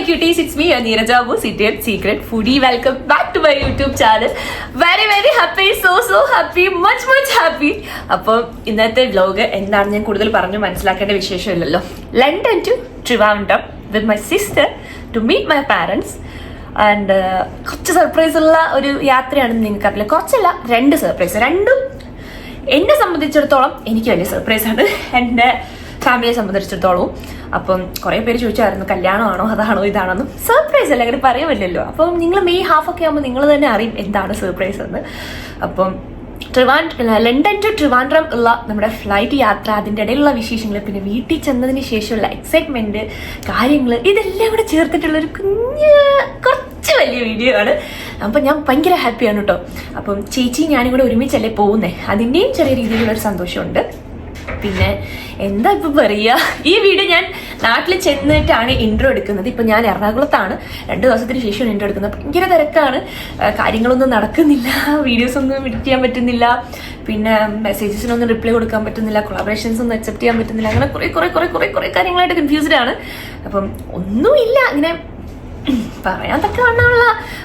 cuties, it's me Neeraja Bose, Secret Foodie. Welcome back to my YouTube channel. Very happy, so happy, much happy. അപ്പോൾ ഇന്നത്തെ vlog എന്താണ് ഞാൻ കൂടുതൽ പറഞ്ഞു മനസ്സിലാക്കേണ്ട വിശേഷമില്ലല്ലോ. London to Trivandrum with my sister to meet my parents. And കുറച്ച് surprise ഉള്ള ഒരു യാത്രയാണെന്ന് നിങ്ങൾക്ക് അറിയില്ല. കുറച്ചല്ല, 2 സർപ്രൈസ്. രണ്ടും എന്നെ സംബന്ധിച്ചിടത്തോളം എനിക്ക് വലിയ സർപ്രൈസാണ്, എൻ്റെ ഫാമിലിയെ സംബന്ധിച്ചിടത്തോളവും. അപ്പം കുറേ പേര് ചോദിച്ചായിരുന്നു കല്യാണമാണോ അതാണോ ഇതാണോന്നും. സർപ്രൈസ് അല്ല, അങ്ങനെ പറയാൻ പറ്റില്ലല്ലോ. അപ്പം നിങ്ങൾ മെയ് ഹാഫൊക്കെ ആകുമ്പോൾ നിങ്ങൾ തന്നെ അറിയും എന്താണ് സർപ്രൈസ് എന്ന്. അപ്പം ലണ്ടൻ ടു ട്രിവാൻഡ്രം ഉള്ള നമ്മുടെ ഫ്ലൈറ്റ് യാത്ര, അതിൻ്റെ ഇടയിലുള്ള വിശേഷങ്ങൾ, പിന്നെ വീട്ടിൽ ചെന്നതിന് ശേഷമുള്ള എക്സൈറ്റ്മെന്റ് കാര്യങ്ങൾ, ഇതെല്ലാം കൂടെ ചേർത്തിട്ടുള്ളൊരു കുറച്ച് വലിയ വീഡിയോ ആണ്. അപ്പം ഞാൻ ഭയങ്കര ഹാപ്പിയാണ് കേട്ടോ. അപ്പം ചേച്ചി ഞാനും കൂടെ ഒരുമിച്ചല്ലേ പോകുന്നേ, അതിൻ്റെയും ചെറിയ രീതിയിലുള്ള ഒരു സന്തോഷമുണ്ട്. പിന്നെ എന്താ ഇപ്പം പറയുക, ഈ വീഡിയോ ഞാൻ നാട്ടിൽ ചെന്നിട്ടാണ് ഇൻട്രോ എടുക്കുന്നത്. ഇപ്പം ഞാൻ എറണാകുളത്താണ്, 2 ദിവസത്തിന് ശേഷമാണ് ഇൻട്രോ എടുക്കുന്നത്. ഭയങ്കര തിരക്കാണ്, കാര്യങ്ങളൊന്നും നടക്കുന്നില്ല, വീഡിയോസ് ഒന്നും എഡിറ്റ് ചെയ്യാൻ പറ്റുന്നില്ല, പിന്നെ മെസ്സേജസിനൊന്നും റിപ്ലൈ കൊടുക്കാൻ പറ്റുന്നില്ല, കൊളാബറേഷൻസ് ഒന്നും അക്സെപ്റ്റ് ചെയ്യാൻ പറ്റുന്നില്ല. അങ്ങനെ കുറേ കാര്യങ്ങളായിട്ട് കൺഫ്യൂസ്ഡ് ആണ്. അപ്പം ഒന്നുമില്ല, ഇങ്ങനെ പറയാൻ തക്ക വണ്ണമുള്ള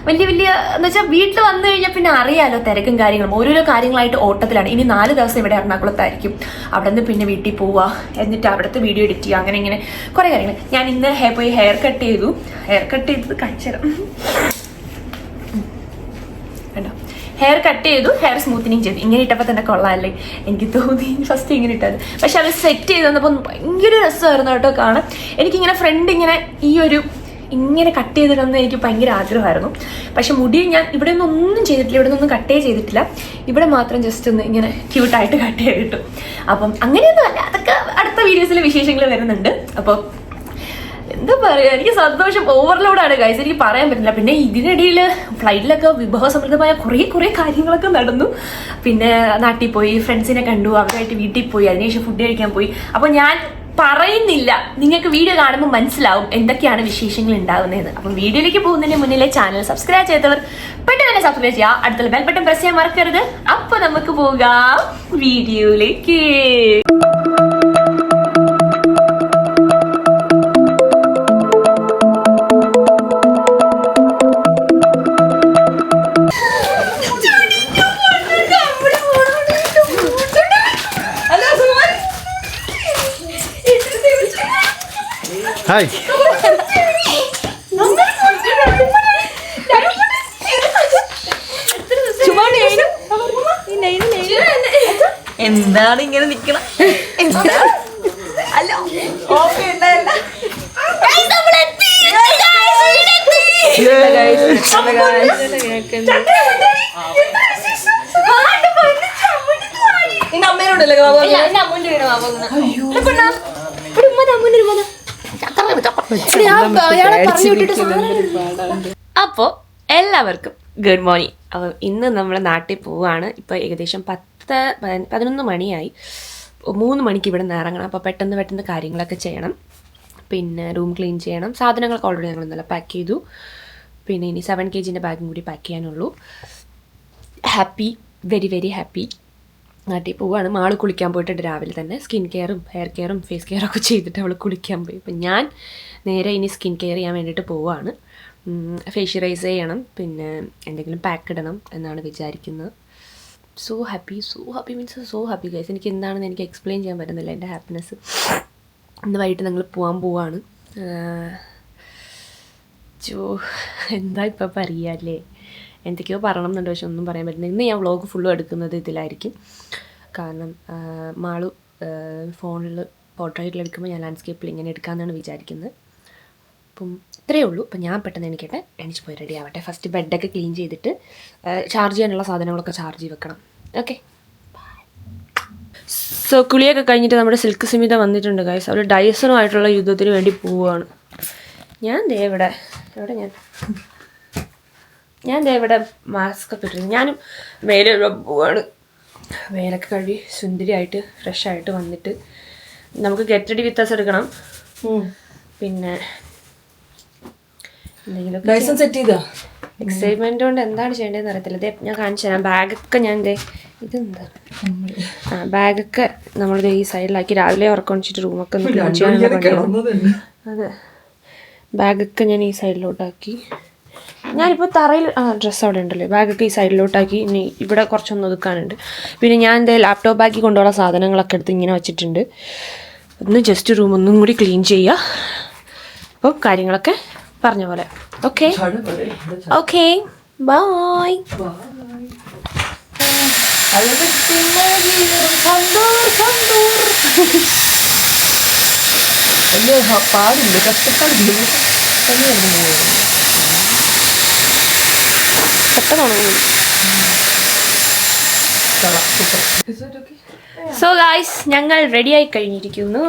വലിയ എന്ന് വെച്ചാൽ വീട്ടിൽ വന്നു കഴിഞ്ഞാൽ പിന്നെ അറിയാലോ തിരക്കും കാര്യങ്ങളും, ഓരോരോ കാര്യങ്ങളായിട്ട് ഓട്ടത്തിലാണ്. ഇനി 4 ദിവസം ഇവിടെ എറണാകുളത്തായിരിക്കും. അവിടെ നിന്ന് പിന്നെ വീട്ടിൽ പോവുക, എന്നിട്ട് അവിടുത്തെ വീഡിയോ എഡിറ്റ് ചെയ്യുക, അങ്ങനെ ഇങ്ങനെ കുറേ കാര്യങ്ങൾ. ഞാൻ ഇന്ന് പോയി ഹെയർ കട്ട് ചെയ്തത് കാണിച്ചുതരാം. കണ്ടോ, ഹെയർ കട്ട് ചെയ്തു, ഹെയർ സ്മൂത്തനിങ് ചെയ്തു. ഇങ്ങനെ ഇട്ടപ്പോൾ തന്നെ കൊള്ളാമല്ലേ, എനിക്ക് തോന്നി. ഫസ്റ്റ് ഇങ്ങനെ ഇട്ടത്, പക്ഷെ അത് സെറ്റ് ചെയ്ത് തന്നപ്പോൾ ഭയങ്കര രസമായിരുന്നു കേട്ടോ കാണാൻ. എനിക്കിങ്ങനെ ഫ്രണ്ട് ഇങ്ങനെ കട്ട് ചെയ്തിടണമെന്ന് എനിക്ക് ഭയങ്കര ആഗ്രഹമായിരുന്നു. പക്ഷെ മുടി ഞാൻ ഇവിടെ ഒന്നും ചെയ്തിട്ടില്ല, ഇവിടെ നിന്നൊന്നും കട്ടേ ചെയ്തിട്ടില്ല. ഇവിടെ മാത്രം ജസ്റ്റ് ഒന്ന് ഇങ്ങനെ ക്യൂട്ടായിട്ട് കട്ട് ചെയ്തിട്ടു. അപ്പം അങ്ങനെയൊന്നും അല്ല, അതൊക്കെ അടുത്ത വീഡിയോസിലെ വിശേഷങ്ങൾ വരുന്നുണ്ട്. അപ്പോൾ എന്താ പറയുക, എനിക്ക് സന്തോഷം ഓവർലോഡാണ് ഗൈസ്, എനിക്ക് പറയാൻ പറ്റില്ല. പിന്നെ ഇതിനിടയിൽ ഫ്ലൈറ്റിലൊക്കെ വിഭവസമൃദ്ധമായ കുറേ കാര്യങ്ങളൊക്കെ നടന്നു. പിന്നെ നാട്ടിൽ പോയി, ഫ്രണ്ട്സിനെ കണ്ടു, അവരായിട്ട് വീട്ടിൽ പോയി, അതിനുശേഷം ഫുഡ് കഴിക്കാൻ പോയി. അപ്പോൾ ഞാൻ പറയുന്നില്ല, നിങ്ങൾക്ക് വീഡിയോ കാണുമ്പോൾ മനസ്സിലാവും എന്തൊക്കെയാണ് വിശേഷങ്ങൾ ഉണ്ടാകുന്നതെന്ന്. അപ്പം വീഡിയോയിലേക്ക് പോകുന്നതിന് മുന്നിലെ ചാനൽ സബ്സ്ക്രൈബ് ചെയ്തവർ പെട്ടെന്ന് തന്നെ സബ്സ്ക്രൈബ് ചെയ്യുക, അടുത്തുള്ള ബെൽ ബട്ടൺ പ്രസ് ചെയ്യാൻ മറക്കരുത്. അപ്പൊ നമുക്ക് പോകാം വീഡിയോയിലേക്ക്. ഹായ്, എന്താണ് ഇങ്ങനെ നിക്കണം? അപ്പോ എല്ലാവർക്കും ഗുഡ് മോർണിംഗ്. അപ്പം ഇന്ന് നമ്മൾ നാട്ടിൽ പോവാണ്. ഇപ്പൊ ഏകദേശം 11 മണിയായി. 3 മണിക്ക് ഇവിടെ നിന്ന് ഇറങ്ങണം. അപ്പോൾ പെട്ടെന്ന് കാര്യങ്ങളൊക്കെ ചെയ്യണം. പിന്നെ റൂം ക്ലീൻ ചെയ്യണം. സാധനങ്ങളൊക്കെ ഓൾറെഡി ഞങ്ങൾ ഇന്നലെ പാക്ക് ചെയ്തു. പിന്നെ ഇനി 7 kg ബാഗും കൂടി പാക്ക് ചെയ്യാനുള്ളൂ. Happy, very happy. നാട്ടിൽ പോവുകയാണ്. മാള് കുളിക്കാൻ പോയിട്ടുണ്ട് രാവിലെ തന്നെ. സ്കിൻ കെയറും ഹെയർ കെയറും ഫേസ് കെയറൊക്കെ ചെയ്തിട്ട് അവൾ കുളിക്കാൻ പോയി. അപ്പം ഞാൻ നേരെ ഇനി സ്കിൻ കെയർ ചെയ്യാൻ വേണ്ടിയിട്ട് പോവുകയാണ്. ഫേഷ്യലൈസ് ചെയ്യണം, പിന്നെ എന്തെങ്കിലും പാക്ക് ഇടണം എന്നാണ് വിചാരിക്കുന്നത്. So happy means so happy guys. എനിക്ക് എന്താണെന്ന് എനിക്ക് എക്സ്പ്ലെയിൻ ചെയ്യാൻ പറ്റുന്നില്ല എൻ്റെ ഹാപ്പിനെസ്. ഇന്ന് വൈകിട്ട് ഞങ്ങൾ പോവാണ്. എന്താ ഇപ്പം പറയുകയല്ലേ, എന്തൊക്കെയോ പറയണം എന്നുണ്ട്, പക്ഷെ ഒന്നും പറയാൻ പറ്റുന്നില്ല. ഇന്ന് ഞാൻ വ്ളോഗ് ഫുള്ളും എടുക്കുന്നത് ഇതിലായിരിക്കും. കാരണം മാളു ഫോണിൽ പോർട്രേറ്റിൽ എടുക്കുമ്പോൾ ഞാൻ ലാൻഡ്സ്കേപ്പിൽ ഇങ്ങനെ എടുക്കാമെന്നാണ് വിചാരിക്കുന്നത്. അപ്പം ഇത്രയേ ഉള്ളൂ. അപ്പം ഞാൻ പെട്ടെന്ന് എണീച്ച് പോയി റെഡി ആവട്ടെ. ഫസ്റ്റ് ബെഡൊക്കെ ക്ലീൻ ചെയ്തിട്ട് ചാർജ് ചെയ്യാനുള്ള സാധനങ്ങളൊക്കെ ചാർജ് ചെയ്ത് വെക്കണം. ഓക്കെ, സോ കുളിയൊക്കെ കഴിഞ്ഞിട്ട് നമ്മുടെ സിൽക്ക് സ്മിത വന്നിട്ടുണ്ട് ഗൈസ്. അവർ ഡൈസണുമായിട്ടുള്ള യുദ്ധത്തിന് വേണ്ടി പോവുകയാണ്. ഞാൻ ഇവിടെ മാസ്ക് ഒക്കെ ഇട്ടിരുന്നു. ഞാനും മേലെ പോവാണ്. മേലൊക്കെ കഴുകി സുന്ദരിയായിട്ട് ഫ്രഷായിട്ട് വന്നിട്ട് നമുക്ക് ഗെറ്റ് റെഡി വിത്ത് അസ് എടുക്കണം. പിന്നെ എന്തെങ്കിലും സെറ്റ് ചെയ്താ എക്സൈറ്റ്മെന്റ് കൊണ്ട് എന്താണ് ചെയ്യേണ്ടതെന്ന് അറിയത്തില്ല. ഞാൻ കാണിച്ചു തരാം. ബാഗൊക്കെ ഞാൻ ഇതെന്താ ബാഗൊക്കെ നമ്മളിത് ഈ സൈഡിലാക്കി രാവിലെ ഉറക്കം വെച്ചിട്ട് റൂമൊക്കെ ഒന്ന് ക്ലീൻ ചെയ്യാൻ. അതെ, ബാഗൊക്കെ ഞാൻ ഈ സൈഡിലോട്ടാക്കി. ഞാനിപ്പോൾ തറയിൽ ഡ്രസ്സ് അവിടെ ഉണ്ടല്ലോ, ബാഗൊക്കെ ഈ സൈഡിലോട്ടാക്കി. ഇനി ഇവിടെ കുറച്ചൊന്ന് ഒതുക്കാനുണ്ട്. പിന്നെ ഞാൻ എൻ്റെ ലാപ്ടോപ്പ് ബാഗിൽ കൊണ്ടുള്ള സാധനങ്ങളൊക്കെ എടുത്ത് ഇങ്ങനെ വെച്ചിട്ടുണ്ട്. ഒന്ന് ജസ്റ്റ് റൂം ഒന്നും കൂടി ക്ലീൻ ചെയ്യുക. അപ്പോൾ കാര്യങ്ങളൊക്കെ പറഞ്ഞ പോലെ. Okay okay, bye. പാടില്ല, കഷ്ടപ്പാടില്ല. സോ ഗായ്സ്, ഞങ്ങൾ റെഡിയായി കഴിഞ്ഞിരിക്കുന്നു.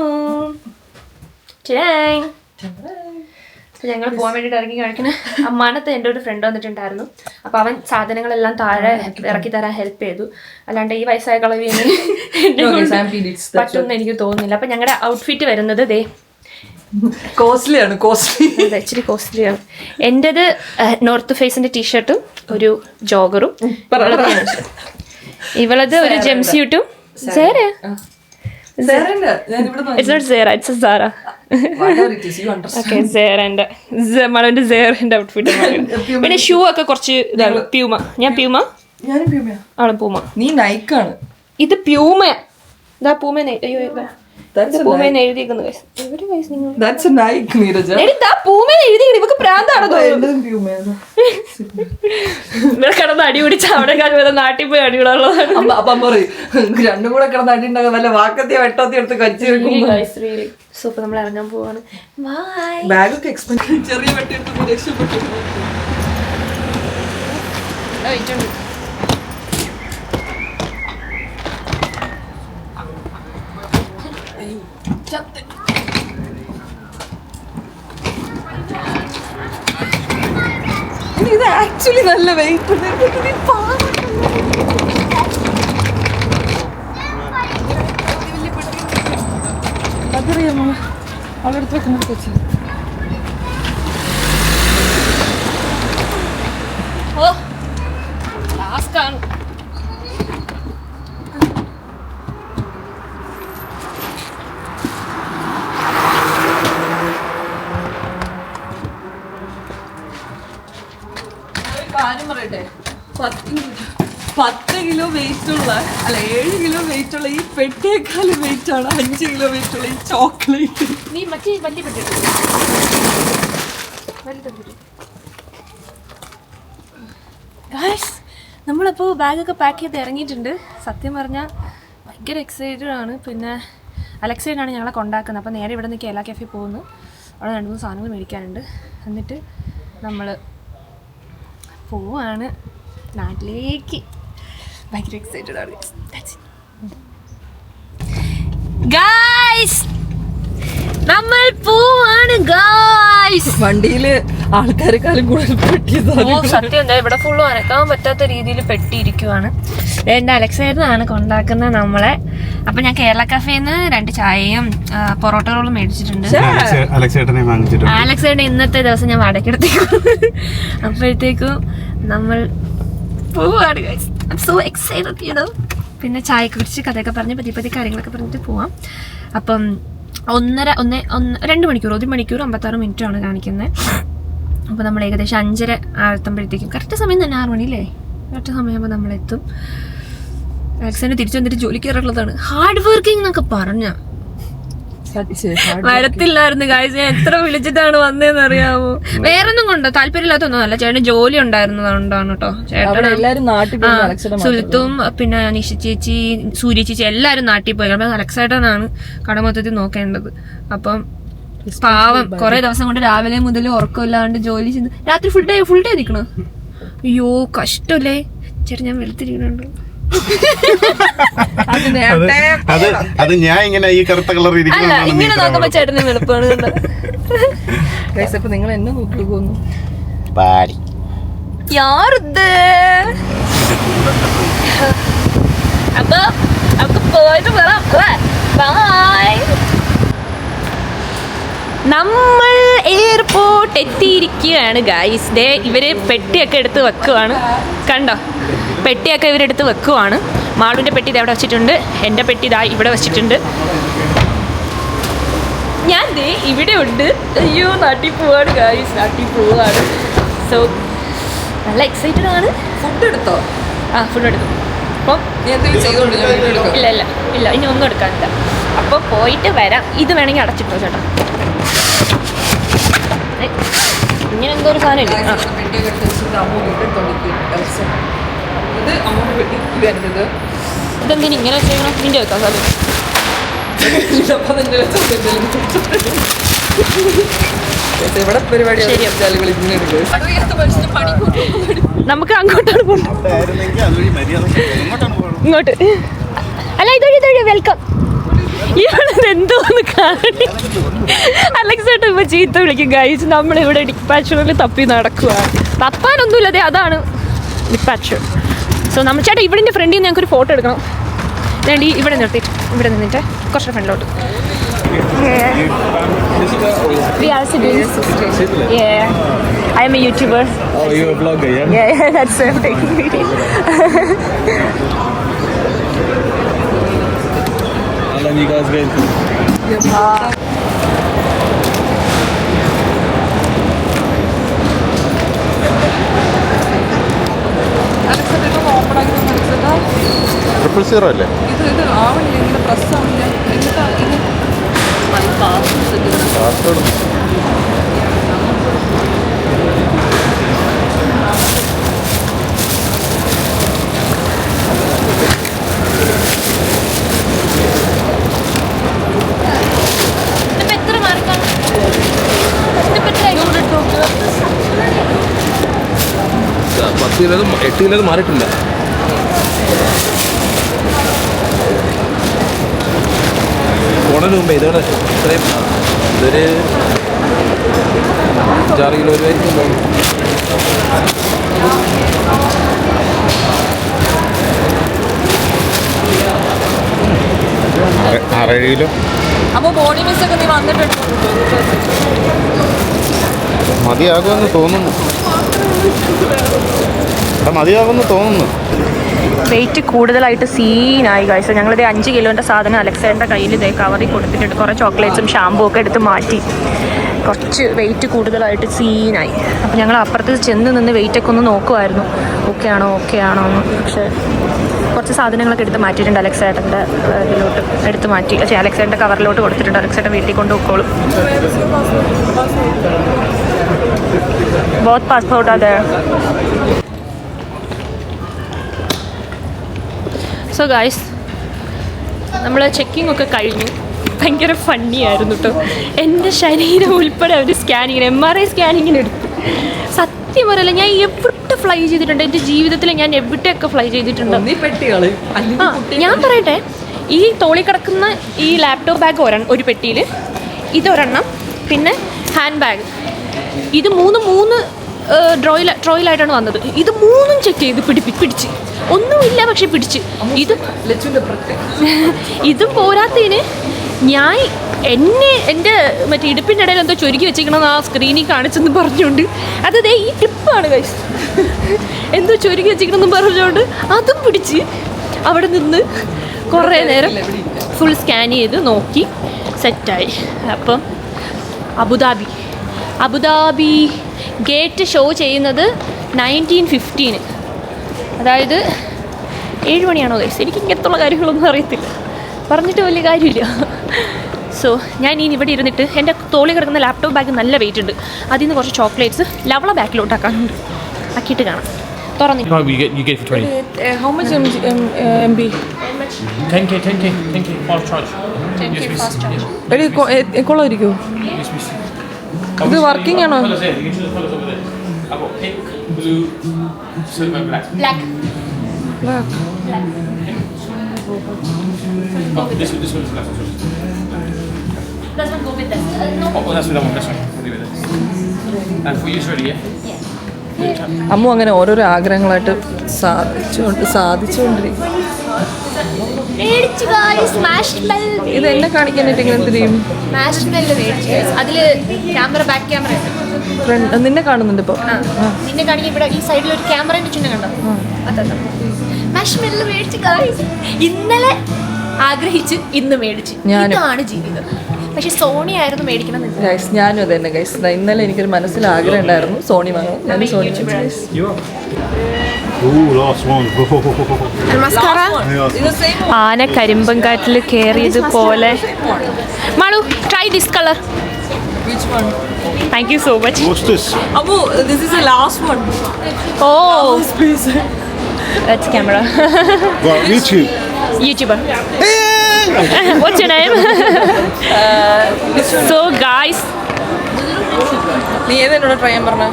ഞങ്ങൾ പോകാൻ വേണ്ടിയിട്ട് ഇറങ്ങി കഴിക്കുന്ന അമ്മാനത്ത് എൻ്റെ ഒരു ഫ്രണ്ട് വന്നിട്ടുണ്ടായിരുന്നു. അപ്പോൾ അവൻ സാധനങ്ങളെല്ലാം താഴെ ഇറക്കി തരാൻ ഹെൽപ്പ് ചെയ്തു. അല്ലാണ്ട് ഈ വയസ്സായ കളവിന് പറ്റുമെന്ന് എനിക്ക് തോന്നുന്നില്ല. അപ്പം ഞങ്ങളുടെ ഔട്ട്ഫിറ്റ് വരുന്നത് ദേ കോസ്റ്റ്ലിയാണ്, ഇച്ചിരി കോസ്റ്റ്ലിയാണ്. എൻ്റെത് നോർത്ത് ഫേസിന്റെ ടീഷർട്ടും ഒരു ജോഗറും, ഇവളത് ഒരു ജംസ്യൂട്ടും. It's not Zara, it's a Zara. Okay, Zara-ന്റെ മളന്റെ Zara-ന്റെ ഔട്ട്ഫിറ്റ്. പിന്നെ ഷൂ ഒക്കെ കുറച്ച് ഇതാണ്. പ്യൂമ. ഞാൻ പ്യൂമ, ആണ് പൂമ. നീ നൈക്കാണ്. ഇത് പ്യൂമ. ഇതാ പൂമേന്ന് പൂമേന്ന് എഴുതിയിരിക്കുന്നു. ഇവക്ക് പ്രാന്താണോ? ഇവിടെ കിടന്ന് അടി പിടിച്ച അവിടെ നാട്ടിൽ പോയി അടിവിടാനുള്ളതാണ്. രണ്ടും കൂടെ കിടന്ന് അടി ഉണ്ടാകും. വല്ല വാക്കത്തിയോ വെട്ടത്തിയോ എടുത്ത് കച്ചിരിക്കും. സൂപ്പർ, നമ്മൾ ഇറങ്ങാൻ പോവാണ്. ബാഗൊക്കെ എക്സ്പെൻസീവ്, ചെറിയ വെട്ടിയെടുത്ത് രക്ഷപ്പെട്ടു. ഇത് ആക്ച്വലി നല്ല വെയിറ്റ് അതറിയാമോ? അവിടെ അടുത്ത് വെക്കുന്ന വെച്ചു. ഓ ലാസ്റ്റ് ആണ്. കാര്യം പറയട്ടെ, 10 കിലോ വെയിറ്റ് ഉള്ള, അല്ല 7 കിലോ വെയിറ്റ് ഉള്ള ഈ പെട്ടിയേക്കാളും വെയിറ്റ് ആണ് 5 കിലോ വെയിറ്റ് ഉള്ള ഈ ചോക്ലേറ്റ്. നീ മറ്റേ വലിയ പെട്ടി ഗായ്സ്, നമ്മളിപ്പോൾ ബാഗൊക്കെ പാക്ക് ചെയ്ത് ഇറങ്ങിയിട്ടുണ്ട്. സത്യം പറഞ്ഞാൽ ഭയങ്കര എക്സൈറ്റഡ് ആണ്. പിന്നെ അലക്സൈഡാണ് ഞങ്ങളെ കൊണ്ടാക്കുന്നത്. അപ്പോൾ നേരെ ഇവിടെ നിന്ന് കേരള കാഫേ പോകുന്നു. അവിടെ 2-3 സാധനങ്ങൾ മേടിക്കാനുണ്ട്. എന്നിട്ട് നമ്മൾ പോവാണ് നാട്ടിലേക്ക്. ഭയങ്കര എക്സൈറ്റഡ് ആണ് ഗായ്സ്. നമ്മൾ പോവാണ് ഗായ്സ്. വണ്ടിയില് ആൾക്കാരെക്കാളും കൂടുതൽ സത്യം എന്താ, ഇവിടെ ഫുള്ളും അനക്കാൻ പറ്റാത്ത രീതിയിൽ പെട്ടിയിരിക്കുവാണ്. എൻ്റെ അലക്സേട്ടനാണ് കൊണ്ടാക്കുന്നത് നമ്മളെ. അപ്പൊ ഞാൻ കേരള കഫേന്ന് 2 ചായയും പൊറോട്ടകളും മേടിച്ചിട്ടുണ്ട്. അലക്സേട്ടൻ ഇന്നത്തെ ദിവസം ഞാൻ വാടകയ്ക്കെടുത്തേക്കും. അപ്പോഴത്തേക്കും നമ്മൾ പോവാണ് guys. I am so excited you know. പിന്നെ ചായയൊക്കെ കുടിച്ച് കഥയൊക്കെ പറഞ്ഞ് പതി കാര്യങ്ങളൊക്കെ പറഞ്ഞിട്ട് പോവാം. അപ്പം 2 മണിക്കൂർ, 1 മണിക്കൂർ 56 മിനിറ്റാണ് കാണിക്കുന്നത്. അപ്പോൾ നമ്മൾ ഏകദേശം 5:30 ആഴത്തുമ്പോഴത്തേക്കും, കറക്റ്റ് സമയം തന്നെ 6 മണിയില്ലേ, കറക്റ്റ് സമയമാകുമ്പോൾ നമ്മളെത്തും. അലക്സാണ്ടർ തിരിച്ചു വന്നിട്ട് ജോലി കയറുള്ളതാണ്. ഹാർഡ് വർക്കിംഗ് എന്നൊക്കെ പറഞ്ഞ വരത്തില്ലായിരുന്നു ഗായ്സ്. ഞാൻ എത്ര വിളിച്ചിട്ടാണ് വന്നതെന്ന് അറിയാമോ? വേറൊന്നും കൊണ്ടോ താല്പര്യമില്ലാത്തൊന്നും അല്ല, ചേട്ടന് ജോലി ഉണ്ടായിരുന്നതുകൊണ്ടാണ് കേട്ടോ. ചേട്ടൻ സുൽത്തും പിന്നെ നിഷ ചേച്ചി, സൂര്യ ചേച്ചി എല്ലാവരും നാട്ടിൽ പോയി. അപ്പം അലക്സേട്ടനാണ് കട മൊത്തത്തിൽ നോക്കേണ്ടത്. അപ്പം പാവം കുറെ ദിവസം കൊണ്ട് രാവിലെ മുതൽ ഉറക്കമില്ലാണ്ട് ജോലി ചെയ്ത് രാത്രി ഫുൾ ഡേ നിൽക്കണം. അയ്യോ കഷ്ടല്ലേ ചേട്ടൻ. ഞാൻ വെളുത്തിരിക്കുന്നുണ്ട്. അത് ഞാൻ ഇങ്ങനെ ഈ കറുത്ത കളർ അല്ല, ഇങ്ങനെ നോക്കുമ്പോ ചേട്ടന് വെളുപ്പാണ്. നിങ്ങൾ എന്നെ നോക്കി പോകുന്നു. അപ്പൊ നമുക്ക് പോയിട്ട് വരാം. ബൈ. നമ്മൾ എയർപോർട്ട് എത്തിയിരിക്കുകയാണ് ഗായ്സ്. ദേ ഇവര് പെട്ടിയൊക്കെ എടുത്ത് വെക്കുവാണ്. കണ്ടോ, പെട്ടിയൊക്കെ ഇവരെടുത്ത് വെക്കുവാണ്. മാളുവിൻ്റെ പെട്ടി ഇത് അവിടെ വെച്ചിട്ടുണ്ട്. എൻ്റെ പെട്ടി ഇതാ ഇവിടെ വെച്ചിട്ടുണ്ട്. ഞാൻ ദേ ഇവിടെ ഉണ്ട്. അയ്യോ നാട്ടിൽ പോവാണ് ഗായ്സ്, നാട്ടിൽ പോവാണ്. സോ നല്ല എക്സൈറ്റഡ് ആണ്. ഫുഡ് എടുത്തോ? ആ ഫുഡ് എടുക്കും. അപ്പം ഇല്ല ഇല്ല ഇല്ല ഇനി ഒന്നും എടുക്കാനില്ല. അപ്പോൾ പോയിട്ട് വരാം. ഇത് വേണമെങ്കിൽ അടച്ചിട്ടോ ചേട്ടാ. ഇങ്ങനെ എന്തോ ഒരു സാധനം ഇല്ല. ഇതെന്തിനും ഇങ്ങനെ ചെയ്യണം? നിന്റെ വെക്കാം സാധനം. ഇവിടെ പരിപാടി നമുക്ക് അങ്ങോട്ടാണ് പോകുന്നത്. ഇങ്ങോട്ട് അല്ല ഇതൊഴി വെൽക്കം. എന്തോന്ന് കാണി അലക്സേട്ട ഇപ്പൊ ചീത്ത വിളിക്കും ഗൈസ്. നമ്മളിവിടെ ഡിപ്പാച്ചറിൽ തപ്പി നടക്കുക. തപ്പാനൊന്നുമില്ല, അതെ അതാണ് ഡിപ്പാച്ചർ. സോ നമ്മൾ ചേട്ടാ ഇവിടെ ഫ്രണ്ടിൽ നിന്ന് ഞങ്ങൾക്കൊരു ഫോട്ടോ എടുക്കണം. ഞാൻ ഇവിടെ നിർത്തിയിട്ട് ഇവിടെ നിന്നിട്ട് കുറച്ച് ഫ്രണ്ടിലോട്ട്. We are siblings. Yeah, I am a YouTuber. Oh, you're a vlogger, yeah? Yeah, that's why I'm taking video. How long you guys been? Triple zero അല്ലേ? ഇത് ആവണില്ല, ഇങ്ങനെ പ്രസ് ആവില്ല. എന്താ ഇത്? പാസ്വേഡ് ഇതിപ്പോ എത്ര മാർക്കാണ്? ഇതിപ്പോ എത്ര 10 കിലോ 8 കിലോ മാറിയിട്ടില്ല. പോണതിന് മുമ്പേ ഇതോടെ ഇത്രയും ഇതൊരു 6 കിലോ വരുമായിരിക്കും തോന്നുന്നു. കിലോ അപ്പൊ ബോഡി മിസ് ഒക്കെ നീ വന്നിട്ടുണ്ട്. മതിയാകുമെന്ന് തോന്നുന്നു. മതിയാകുമെന്ന് തോന്നുന്നു. വെയിറ്റ് കൂടുതലായിട്ട് സീനായി ഗൈസ്. ഞങ്ങളിത് 5 കിലോൻ്റെ സാധനം അലക്സേൻ്റെ കയ്യിൽ ഇതേ കവറിൽ കൊടുത്തിട്ടുണ്ട്. കുറേ ചോക്ലേറ്റ്സും ഷാമ്പൂ ഒക്കെ എടുത്ത് മാറ്റി. കുറച്ച് വെയിറ്റ് കൂടുതലായിട്ട് സീനായി. അപ്പോൾ ഞങ്ങൾ അപ്പുറത്ത് ചെന്ന് നിന്ന് വെയിറ്റൊക്കെ ഒന്ന് നോക്കുമായിരുന്നു, ഓക്കെ ആണോ എന്ന്. പക്ഷേ കുറച്ച് സാധനങ്ങളൊക്കെ എടുത്ത് മാറ്റിയിട്ടുണ്ട്. അലക്സേട്ടൻ്റെ ഇതിലോട്ട് എടുത്ത് മാറ്റി. പക്ഷേ അലക്സേട്ടൻ്റെ കവറിലോട്ട് കൊടുത്തിട്ടുണ്ട്. അലക്സേട്ടൻ വീട്ടിൽ കൊണ്ട് വെക്കോളും. ബോത്ത് പാസ്പോർട്ട് അതെ. സോ ഗായ്സ് നമ്മൾ ചെക്കിംഗ് ഒക്കെ കഴിഞ്ഞു. ഭയങ്കര ഫണ്ണി ആയിരുന്നു കേട്ടോ. എൻ്റെ ശരീരം ഉൾപ്പെടെ അവർ സ്കാനിങ്ങിന് MRI സ്കാനിങ്ങിന് എടുത്തു. സത്യം പറയല്ല, ഞാൻ എവിടെ ഫ്ലൈ ചെയ്തിട്ടുണ്ട് എൻ്റെ ജീവിതത്തിൽ. ഞാൻ എവിടെയൊക്കെ ഫ്ലൈ ചെയ്തിട്ടുണ്ട്. ആ ഞാൻ പറയട്ടെ, ഈ തോളി കിടക്കുന്ന ഈ ലാപ്ടോപ്പ് ബാഗ് ഒരു പെട്ടിയിൽ, ഇതൊരെണ്ണം, പിന്നെ ഹാൻഡ് ബാഗ്, ഇത് മൂന്ന് ഡ്രോയിലായിട്ടാണ് വന്നത്. ഇത് 3 ചെക്ക് ചെയ്ത് പിടിച്ച് ഒന്നുമില്ല, പക്ഷെ പിടിച്ച്. ഇതും പോരാത്തതിന് ഞാൻ എൻ്റെ മറ്റേ ഇടുപ്പിൻ്റെ ഇടയിൽ എന്തോ ചൊരുക്കി വെച്ചിരിക്കണമെന്ന് ആ സ്ക്രീനിൽ കാണിച്ചെന്ന് പറഞ്ഞുകൊണ്ട്, അത് ദേ ഈ ക്ലിപ്പാണ് ഗൈസ്, എന്തോ ചൊരുക്കി വെച്ചിരിക്കണമെന്ന് പറഞ്ഞുകൊണ്ട് അതും പിടിച്ച് അവിടെ നിന്ന് കുറേ നേരം ഫുൾ സ്കാൻ ചെയ്ത് നോക്കി സെറ്റായി. അപ്പം അബുദാബി ഗേറ്റ് ഷോ ചെയ്യുന്നത് 19:15, അതായത് 7 മണിയാണോ ഗൈസ്? എനിക്ക് ഇങ്ങനത്തുള്ള കാര്യങ്ങളൊന്നും അറിയത്തില്ല, പറഞ്ഞിട്ട് വലിയ കാര്യമില്ല. സോ ഞാൻ ഇനി ഇവിടെ ഇരുന്നിട്ട് എൻ്റെ തോളി കിടക്കുന്ന ലാപ്ടോപ്പ് ബാഗ് നല്ല വെയിറ്റ് ഉണ്ട്, അതിൽ നിന്ന് കുറച്ച് ചോക്ലേറ്റ്സ് ലവള ബാക്കിലോട്ട് ആക്കാനുണ്ട്, ആക്കിയിട്ട് കാണാം. തുറന്നു. You get it for 20. How much MB? 10K fast charge. 10K fast charge. എടി കൊള്ളായിരിക്കുമോ? ഇത് വർക്കിംഗ് ആണോ? Colours there. You can choose the colours over there. I've got pink, blue, silver, black. Black. Oh, this one is black. Doesn't go with this. No. Oh, that's the one. This one. We'll leave it there. And for you, it's ready, yeah? Ammu അങ്ങനെ ഓരോരോ ആഗ്രഹങ്ങളായിട്ട് സാധിച്ചുകൊണ്ടിരിക്കും. ഇത് എന്നെ കാണിക്കാനായിട്ട് ഇങ്ങനെ തിരിയും. അതില് camera, back camera ഉണ്ട്. നിന്നെ കാണുന്നുണ്ട് ഇപ്പൊ. നിന്നെ കാണിക്കാൻ ഇവിടെ ഈ സൈഡിൽ ഒരു ക്യാമറ വെച്ചിട്ട് കണ്ടോ? മാഷ്മെല്ലോ മേടിച്ചു ഗായ്സ്. ഇന്നലെ ആഗ്രഹിച്ച് ഇന്ന് മേടിച്ച്. ഇതാണ് ജീവിതം. പക്ഷെ സോണി ആയിരുന്നു മേടിക്കണം എന്ന്. ഗൈസ് ഞാനും അത് തന്നെ ഗൈസ്. ഇന്നലെ എനിക്കൊരു മനസ്സിൽ ആഗ്രഹം ഉണ്ടായിരുന്നു സോണി വാങ്ങാൻ. ഞാൻ സോണി ആന കരിമ്പങ്കാറ്റിൽ കയറിയതുപോലെ. Malu try this colour. Thank you so much. What's this? Abu, this is the last one. ഓ Please. That's camera. Well, YouTube. YouTuber. What's your name? So guys, നീ ഏതെന്നോട് ട്രൈ ചെയ്യാൻ പറഞ്ഞ?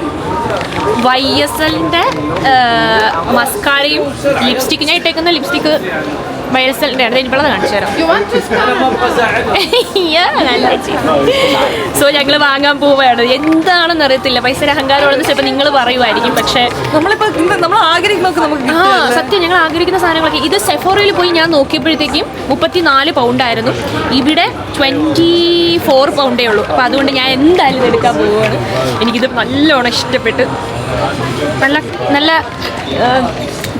YSLന്റെ മസ്കാരയും ലിപ്സ്റ്റിക്ക്, ഞാൻ ഇട്ടേക്കുന്ന ലിപ്സ്റ്റിക്ക് YSLന്റെ ആണ്. എനിക്കുള്ളത് കാണിച്ചു തരാം. സോ ഞങ്ങൾ വാങ്ങാൻ പോവുകയാണ്. എന്താണെന്ന് അറിയത്തില്ല, പൈസയുടെ അഹങ്കാരമാണെന്ന് ചിലപ്പോൾ നിങ്ങൾ പറയുമായിരിക്കും. പക്ഷേ നമ്മൾ ആഗ്രഹിക്കുന്നൊക്കെ നമുക്ക് സത്യം ഞങ്ങൾ ആഗ്രഹിക്കുന്ന സാധനങ്ങളൊക്കെ. ഇത് സെഫോറയിൽ പോയി ഞാൻ നോക്കിയപ്പോഴത്തേക്കും 34 പൗണ്ടായിരുന്നു. ഇവിടെ 24 പൗണ്ടേ ഉള്ളൂ. അപ്പോൾ അതുകൊണ്ട് ഞാൻ എന്തായാലും ഇത് എടുക്കാൻ പോവുകയാണ്. എനിക്കിത് നല്ലോണം ഇഷ്ടപ്പെട്ട് നല്ല നല്ല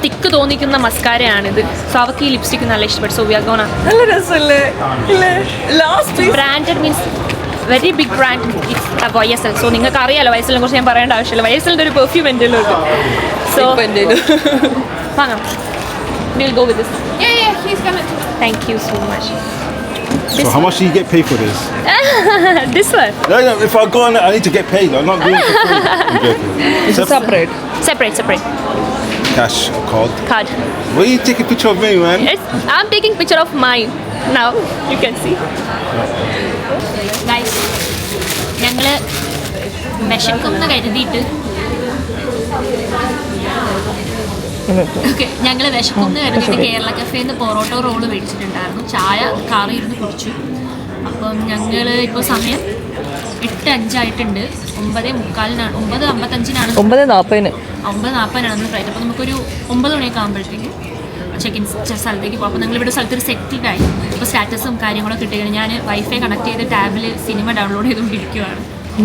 തിക്ക് തോന്നിക്കുന്ന മസ്കാരയാണിത്. സോ അവർക്ക് ഈ ലിപ്സ്റ്റിക്ക് നല്ല ഇഷ്ടപ്പെട്ടു. So we are gonna. നല്ല രസമല്ലേ? Branded means very big brand YSL. So നിങ്ങൾക്ക് അറിയാലോ YSLനെ കുറിച്ച് ഞാൻ പറയേണ്ട ആവശ്യമില്ല. YSLന്റെ ഒരു പെർഫ്യൂം എൻ്റെ ഉണ്ട്. സോ വാങ്ങാം. Will go with this. Thank you so much. So how much do you get paid for this? This one. No, if I go on it, I need to get paid. I'm not doing it for free. I'm joking. Separate. Separate. Cash or card? Card. Why are you taking a picture of me, man? I'm taking picture of mine now. You can see. Guys, ഞങ്ങള് വിശക്കൊന്ന് കരുതിയിട്ട് ഞങ്ങൾ വിശക്കൊന്ന് കരുതിയിട്ട് Kerala കഫേന്ന് parotta role മേടിച്ചിട്ടുണ്ടായിരുന്നു. ചായ കാറി ഇരുന്ന് കുടിച്ചു. അപ്പം ഞങ്ങൾ ഇപ്പോൾ സമയം 8:05 ആയിട്ടുണ്ട്. 9:45 9:55 9:40 9:40 ഫ്ലൈറ്റ്. അപ്പോൾ നമുക്കൊരു 9 മണിയൊക്കെ ആകുമ്പോഴത്തേക്ക് ചെക്ക് ഇൻ സ്ഥലത്തേക്ക് പോകും. അപ്പോൾ ഞങ്ങളിവിടെ സ്ഥലത്തൊരു സെറ്റിൽഡ് ആയി. ഇപ്പോൾ സ്റ്റാറ്റസും കാര്യങ്ങളൊക്കെ കിട്ടുകയാണ്. ഞാൻ വൈഫൈ കണക്ട് ചെയ്ത് ടാബിൽ സിനിമ ഡൗൺലോഡ് ചെയ്തുകൊണ്ടിരിക്കുകയാണ്.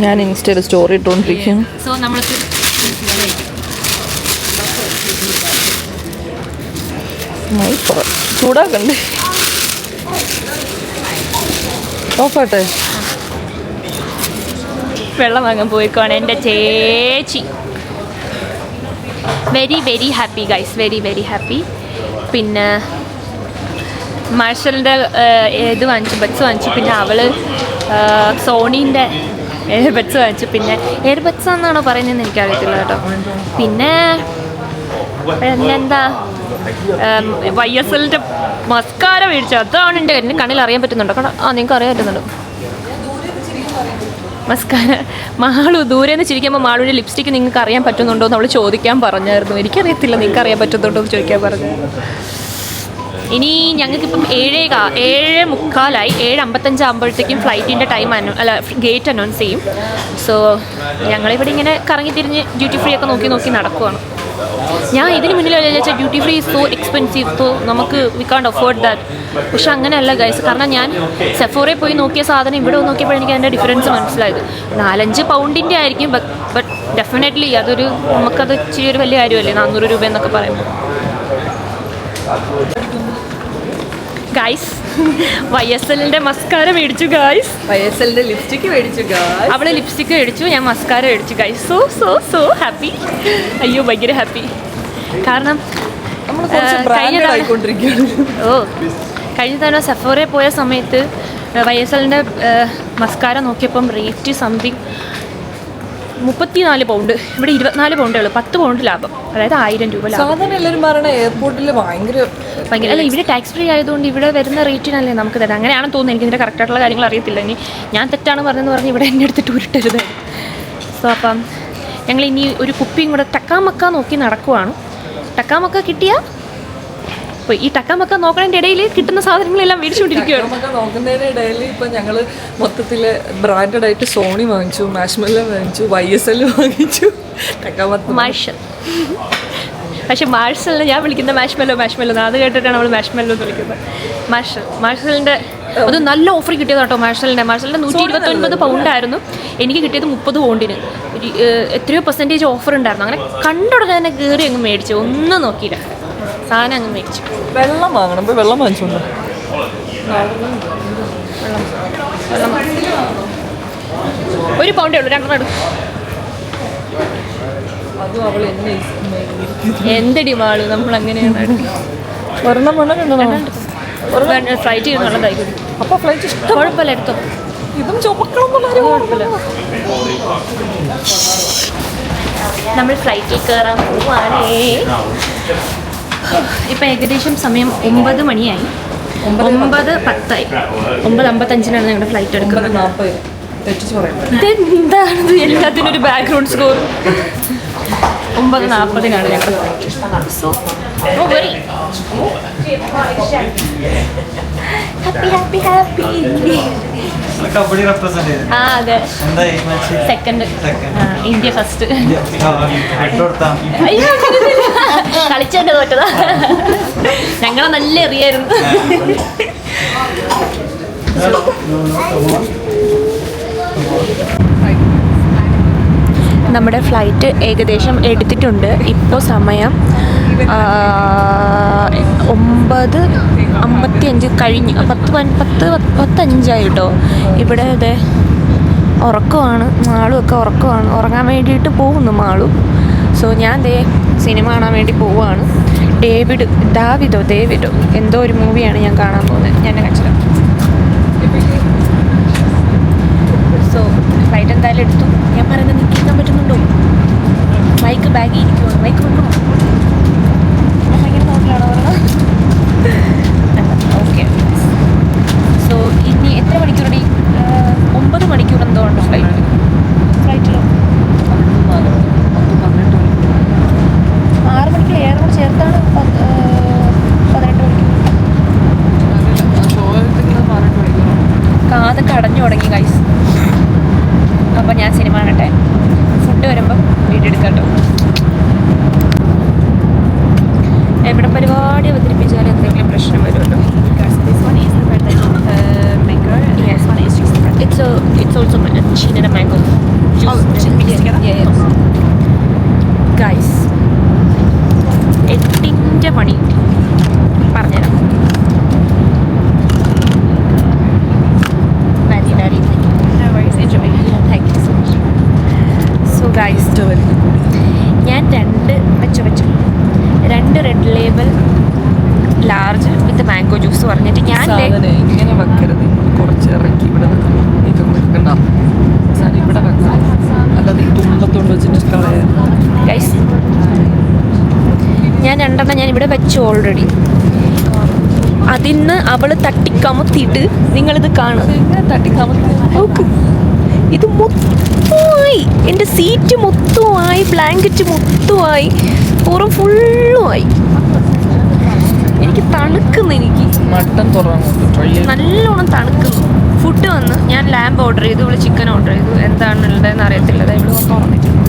ഞാൻ ഇൻസ്റ്റയിൽ സ്റ്റോറി ഇട്ടുകൊണ്ടിരിക്കുന്നു. സോ നമ്മൾക്ക് ചൂടാക്കണ്ടേ? ഓഫാട്ടെ. വെള്ളം വാങ്ങാൻ പോയിക്കോണം എൻ്റെ ചേച്ചി. Very happy guys, very happy. പിന്നെ മാർഷലിൻ്റെ ഇത് വാങ്ങിച്ചു, ബഡ്സ് വാങ്ങിച്ചു. പിന്നെ അവള് സോണീൻ്റെ എയർബഡ്സ് വാങ്ങിച്ചു. പിന്നെ എയർബഡ്സ് എന്നാണോ പറയുന്നതെന്ന് എനിക്കറിയത്തില്ല കേട്ടോ. പിന്നെ എന്താ YSLന്റെ മസ്കാര മേടിച്ചു. അതാണ് എൻ്റെ കണ്ണിൽ അറിയാൻ പറ്റുന്നുണ്ടോ? നിങ്ങൾക്ക് അറിയാൻ പറ്റുന്നുണ്ടോ മസ്കാര? മാളു ദൂരെ നിന്ന് ചിരിക്കുമ്പോൾ മാളുവിൻ്റെ ലിപ്സ്റ്റിക്ക് നിങ്ങൾക്ക് അറിയാൻ പറ്റുന്നുണ്ടോ എന്ന് അവൾ ചോദിക്കാൻ പറഞ്ഞായിരുന്നു. എനിക്കറിയത്തില്ല, നിങ്ങൾക്ക് അറിയാൻ പറ്റുന്നുണ്ടോ എന്ന് ചോദിക്കാൻ പറഞ്ഞു. ഇനി ഞങ്ങൾക്കിപ്പം 7:45 7:55 ആകുമ്പോഴത്തേക്കും ഫ്ലൈറ്റിൻ്റെ ടൈം ഗേറ്റ് അനൗൺസ് ചെയ്യും. സോ ഞങ്ങളിവിടെ ഇങ്ങനെ കറങ്ങി തിരിഞ്ഞ് ഡ്യൂട്ടി ഫ്രീ ഒക്കെ നോക്കി നടക്കുവാണ്. ഞാൻ ഇതിന് മുന്നിൽ വിചാരിച്ചാൽ duty free is so expensive, so നമുക്ക് വി കാണ്ട് അഫോർഡ് ദാറ്റ്. പക്ഷെ അങ്ങനെയല്ല ഗൈസ്. കാരണം ഞാൻ സെഫോറയിൽ പോയി നോക്കിയ സാധനം ഇവിടെ നോക്കിയപ്പോൾ എനിക്ക് അതിൻ്റെ ഡിഫറൻസ് മനസ്സിലായത്. 4-5 പൗണ്ടിൻ്റെ ആയിരിക്കും. ബട്ട് ഡെഫിനറ്റ്ലി അതൊരു നമുക്കത് ഇച്ചിരി ഒരു വലിയ കാര്യമല്ലേ 400 രൂപ എന്നൊക്കെ പറയുമ്പോൾ. ഗൈസ് YSLന്റെ മസ്കാര മേടിച്ചു ഗൈസ്. YSLന്റെ ലിപ്സ്റ്റിക്ക് മേടിച്ചു ഗൈസ്. അവള് ലിപ്സ്റ്റിക്ക് മേടിച്ചു, ഞാൻ മസ്കാര മേടിച്ചു ഗൈസ്. So happy. അയ്യോ ഭയങ്കര ഹാപ്പി. കാരണം കഴിഞ്ഞ തവണ സെഫോറയിൽ പോയ സമയത്ത് YSLന്റെ മസ്കാര നോക്കിയപ്പം റേറ്റ് സംതിങ് 34 പൗണ്ട്. ഇവിടെ 24 പൗണ്ടേ ഉള്ളൂ. 10 പൗണ്ട് ലാഭം, അതായത് 1000 രൂപ ലാഭം. സാധാരണ എല്ലാവരും പറയണ എയർപോർട്ടിൽ ഭയങ്കര അല്ല, ഇവിടെ ടാക്സ് ഫ്രീ ആയതുകൊണ്ട് ഇവിടെ വരുന്ന റേറ്റിനല്ലേ നമുക്ക് തരാം. അങ്ങനെയാണെന്ന് തോന്നുന്നു. എനിക്ക് ഇതിൻ്റെ കറക്റ്റായിട്ടുള്ള കാര്യങ്ങൾ അറിയത്തില്ല. ഇനി ഞാൻ തെറ്റാണ് പറഞ്ഞതെന്ന് പറഞ്ഞ് ഇവിടെ എന്നെ എടുത്തിട്ട് ഉരുട്ടരുത്. സോ അപ്പം ഞങ്ങൾ ഇനി ഒരു കുപ്പിയും കൂടെ ടക്കാമക്ക നോക്കി നടക്കുവാണ്. ടക്കാമക്ക കിട്ടിയാൽ പോയി. ഈ ടക്കാമക്ക നോക്കണതിൻ്റെ ഇടയിൽ കിട്ടുന്ന സാധനങ്ങളെല്ലാം മേടിച്ചുകൊണ്ടിരിക്കുകയാണ്. നോക്കുന്നതിൻ്റെ ഇടയിൽ ഇപ്പം ഞങ്ങൾ മൊത്തത്തിൽ ബ്രാൻഡഡ് ആയിട്ട് സോണി വാങ്ങിച്ചു, മാഷ്മെല്ലോ വാങ്ങിച്ചു, YSL വാങ്ങിച്ചു, മാർഷൽ. പക്ഷെ മാർഷലിനെ ഞാൻ വിളിക്കുന്ന മാഷ്മെല്ലോ അത് കേട്ടിട്ടാണ് നമ്മൾ മാഷ്മെല്ലോ എന്ന് വിളിക്കുന്നത്. മാർഷലിൻ്റെ അത് നല്ല ഓഫർ കിട്ടിയത് കേട്ടോ. മാർഷലിൻ്റെ 129 പൗണ്ടായിരുന്നു. എനിക്ക് കിട്ടിയത് 30 പൗണ്ടിന്. എത്രയോ പെർസെൻറ്റേജ് ഓഫർ ഉണ്ടായിരുന്നു. അങ്ങനെ കണ്ടുടനെ തന്നെ കയറി അങ്ങ് മേടിച്ചു, ഒന്നും നോക്കിയില്ല, സാധനം അങ്ങ് മേടിച്ചു. വെള്ളം വാങ്ങണം. വെള്ളം വാങ്ങിച്ചോണ്ടോ? വെള്ളം ഒരു പൗണ്ടേ ഉള്ളൂ, 2 എടുക്കും. അതും അവൾ എന്നെ എന്തടി മാള്, നമ്മൾ അങ്ങനെയാണ്. ഒരെണ്ണം വേണം ഫ്ലൈറ്റ് ചെയ്ത് നല്ലതായിരിക്കും. അപ്പൊ ഫ്ലൈറ്റ് ഇഷ്ടം കുഴപ്പമില്ല, എടുത്തോ. ഇതും ചുമക്കണം കുഴപ്പമില്ല. നമ്മൾ ഫ്ലൈറ്റിൽ കയറാൻ പോവാണേ. ഇപ്പം ഏകദേശം സമയം 9 മണിയായി. 9:10 9:55 ഞങ്ങളുടെ ഫ്ലൈറ്റ് എടുക്കുന്നത്. 40 തെറ്റിച്ച് പറയുന്നത്. ഇതെന്താണിത്, എല്ലാത്തിനും ഒരു ബാക്ക്ഗ്രൗണ്ട് സ്കോർ. 9:40 ഞങ്ങളുടെ flight. So very happy. Kabaddi represent ചെയ്തു. ആ അതെ, എന്തായി മാച്ച്? സെക്കൻഡ്. India first. അയ്യോ, കളിച്ചെന്നെ തോറ്റതാ. ഞങ്ങളെ നല്ല എറിയായിരുന്നു. നമ്മുടെ ഫ്ലൈറ്റ് ഏകദേശം എടുത്തിട്ടുണ്ട്. ഇപ്പോൾ സമയം 9:55 കഴിഞ്ഞ് 10:05 കേട്ടോ. ഇവിടെ അതെ ഉറക്കമാണ്, മാളുമൊക്കെ ഉറക്കമാണ്. ഉറങ്ങാൻ വേണ്ടിയിട്ട് പോകുന്നു മാളും. സോ ഞാൻ സിനിമ കാണാൻ വേണ്ടി പോവുകയാണ്. ഡേവിഡോ എന്തോ ഒരു മൂവിയാണ് ഞാൻ കാണാൻ പോകുന്നത്. ഞാൻ കാണിച്ചത്. സോ ഫ്ലൈറ്റ് എന്തായാലും എടുത്തു. ഞാൻ പറയുന്നത് നിങ്ങൾക്ക് കേൾക്കാൻ പറ്റുന്നുണ്ടോ? മൈക്ക് ബാഗിൽ ഇരിക്കുവാണ്. മൈക്ക് വെക്കണോ? ഭയങ്കര നോക്കിലാണോ പറഞ്ഞത്? ഓക്കെ. സോ ഇനി എത്ര മണിക്കൂറടി? 9 മണിക്കൂർ എന്തോ ഉണ്ട് ഫ്ലൈറ്റിലോ. 6 മണിക്കൂർ ഏറെ കൂടെ ചേർത്താണ് 18 മണിക്കൂർ. കാതൊക്കെ അടഞ്ഞു തുടങ്ങി ഗൈസ്. അപ്പോൾ ഞാൻ സിനിമ കാണട്ടെ. ഫുഡ് വരുമ്പോൾ വീഡിയോ എടുക്കാം കേട്ടോ. എവിടെ പരിപാടി അവതരിപ്പിച്ചാൽ എന്തെങ്കിലും പ്രശ്നം വരുമല്ലോ. It's also China mango juice. Guys, 8 മണി പറഞ്ഞുതരാം. സോ ഗൈസ്, ഞാൻ 2 റെഡ് ലേബൽ ലാർജ് വിത്ത് മാംഗോ ജ്യൂസ് പറഞ്ഞിട്ട് ഞാൻ ഇങ്ങനെ വെക്കരുത്. കുറച്ച് ഇറക്കി ഇവിടെ വെക്കണ്ട. ഇവിടെ വെക്കണം, അല്ലാതെ ഈ തുമ്പത്തോണ്ട് വെച്ചിട്ട് കളയാ. ഗൈസ്, ഞാൻ 2 ഞാൻ ഇവിടെ വെച്ചു ഓൾറെഡി. അതിന്ന് അവൾ തട്ടിക്കമത്തിയിട്ട് നിങ്ങളിത് കാണും. തട്ടിക്കാമത്തി നോക്ക്, ഇത് മൊത്തമായി, എൻ്റെ സീറ്റ് മൊത്തമായി, ബ്ലാങ്കറ്റ് മൊത്തമായി, പുറം ഫുള്ളുമായി. എനിക്ക് തണുക്കുന്നു. എനിക്ക് മട്ടൻ തുറന്നു നല്ലോണം തണുക്കുന്നു. ഫുഡ് വന്ന് ഞാൻ ലാമ്പ് ഓർഡർ ചെയ്തു, ഇവിടെ ചിക്കൻ ഓർഡർ ചെയ്തു. എന്താണ് ഉള്ളതെന്ന് അറിയത്തില്ല. ഇവിടെ തുറന്നിട്ടുണ്ട്.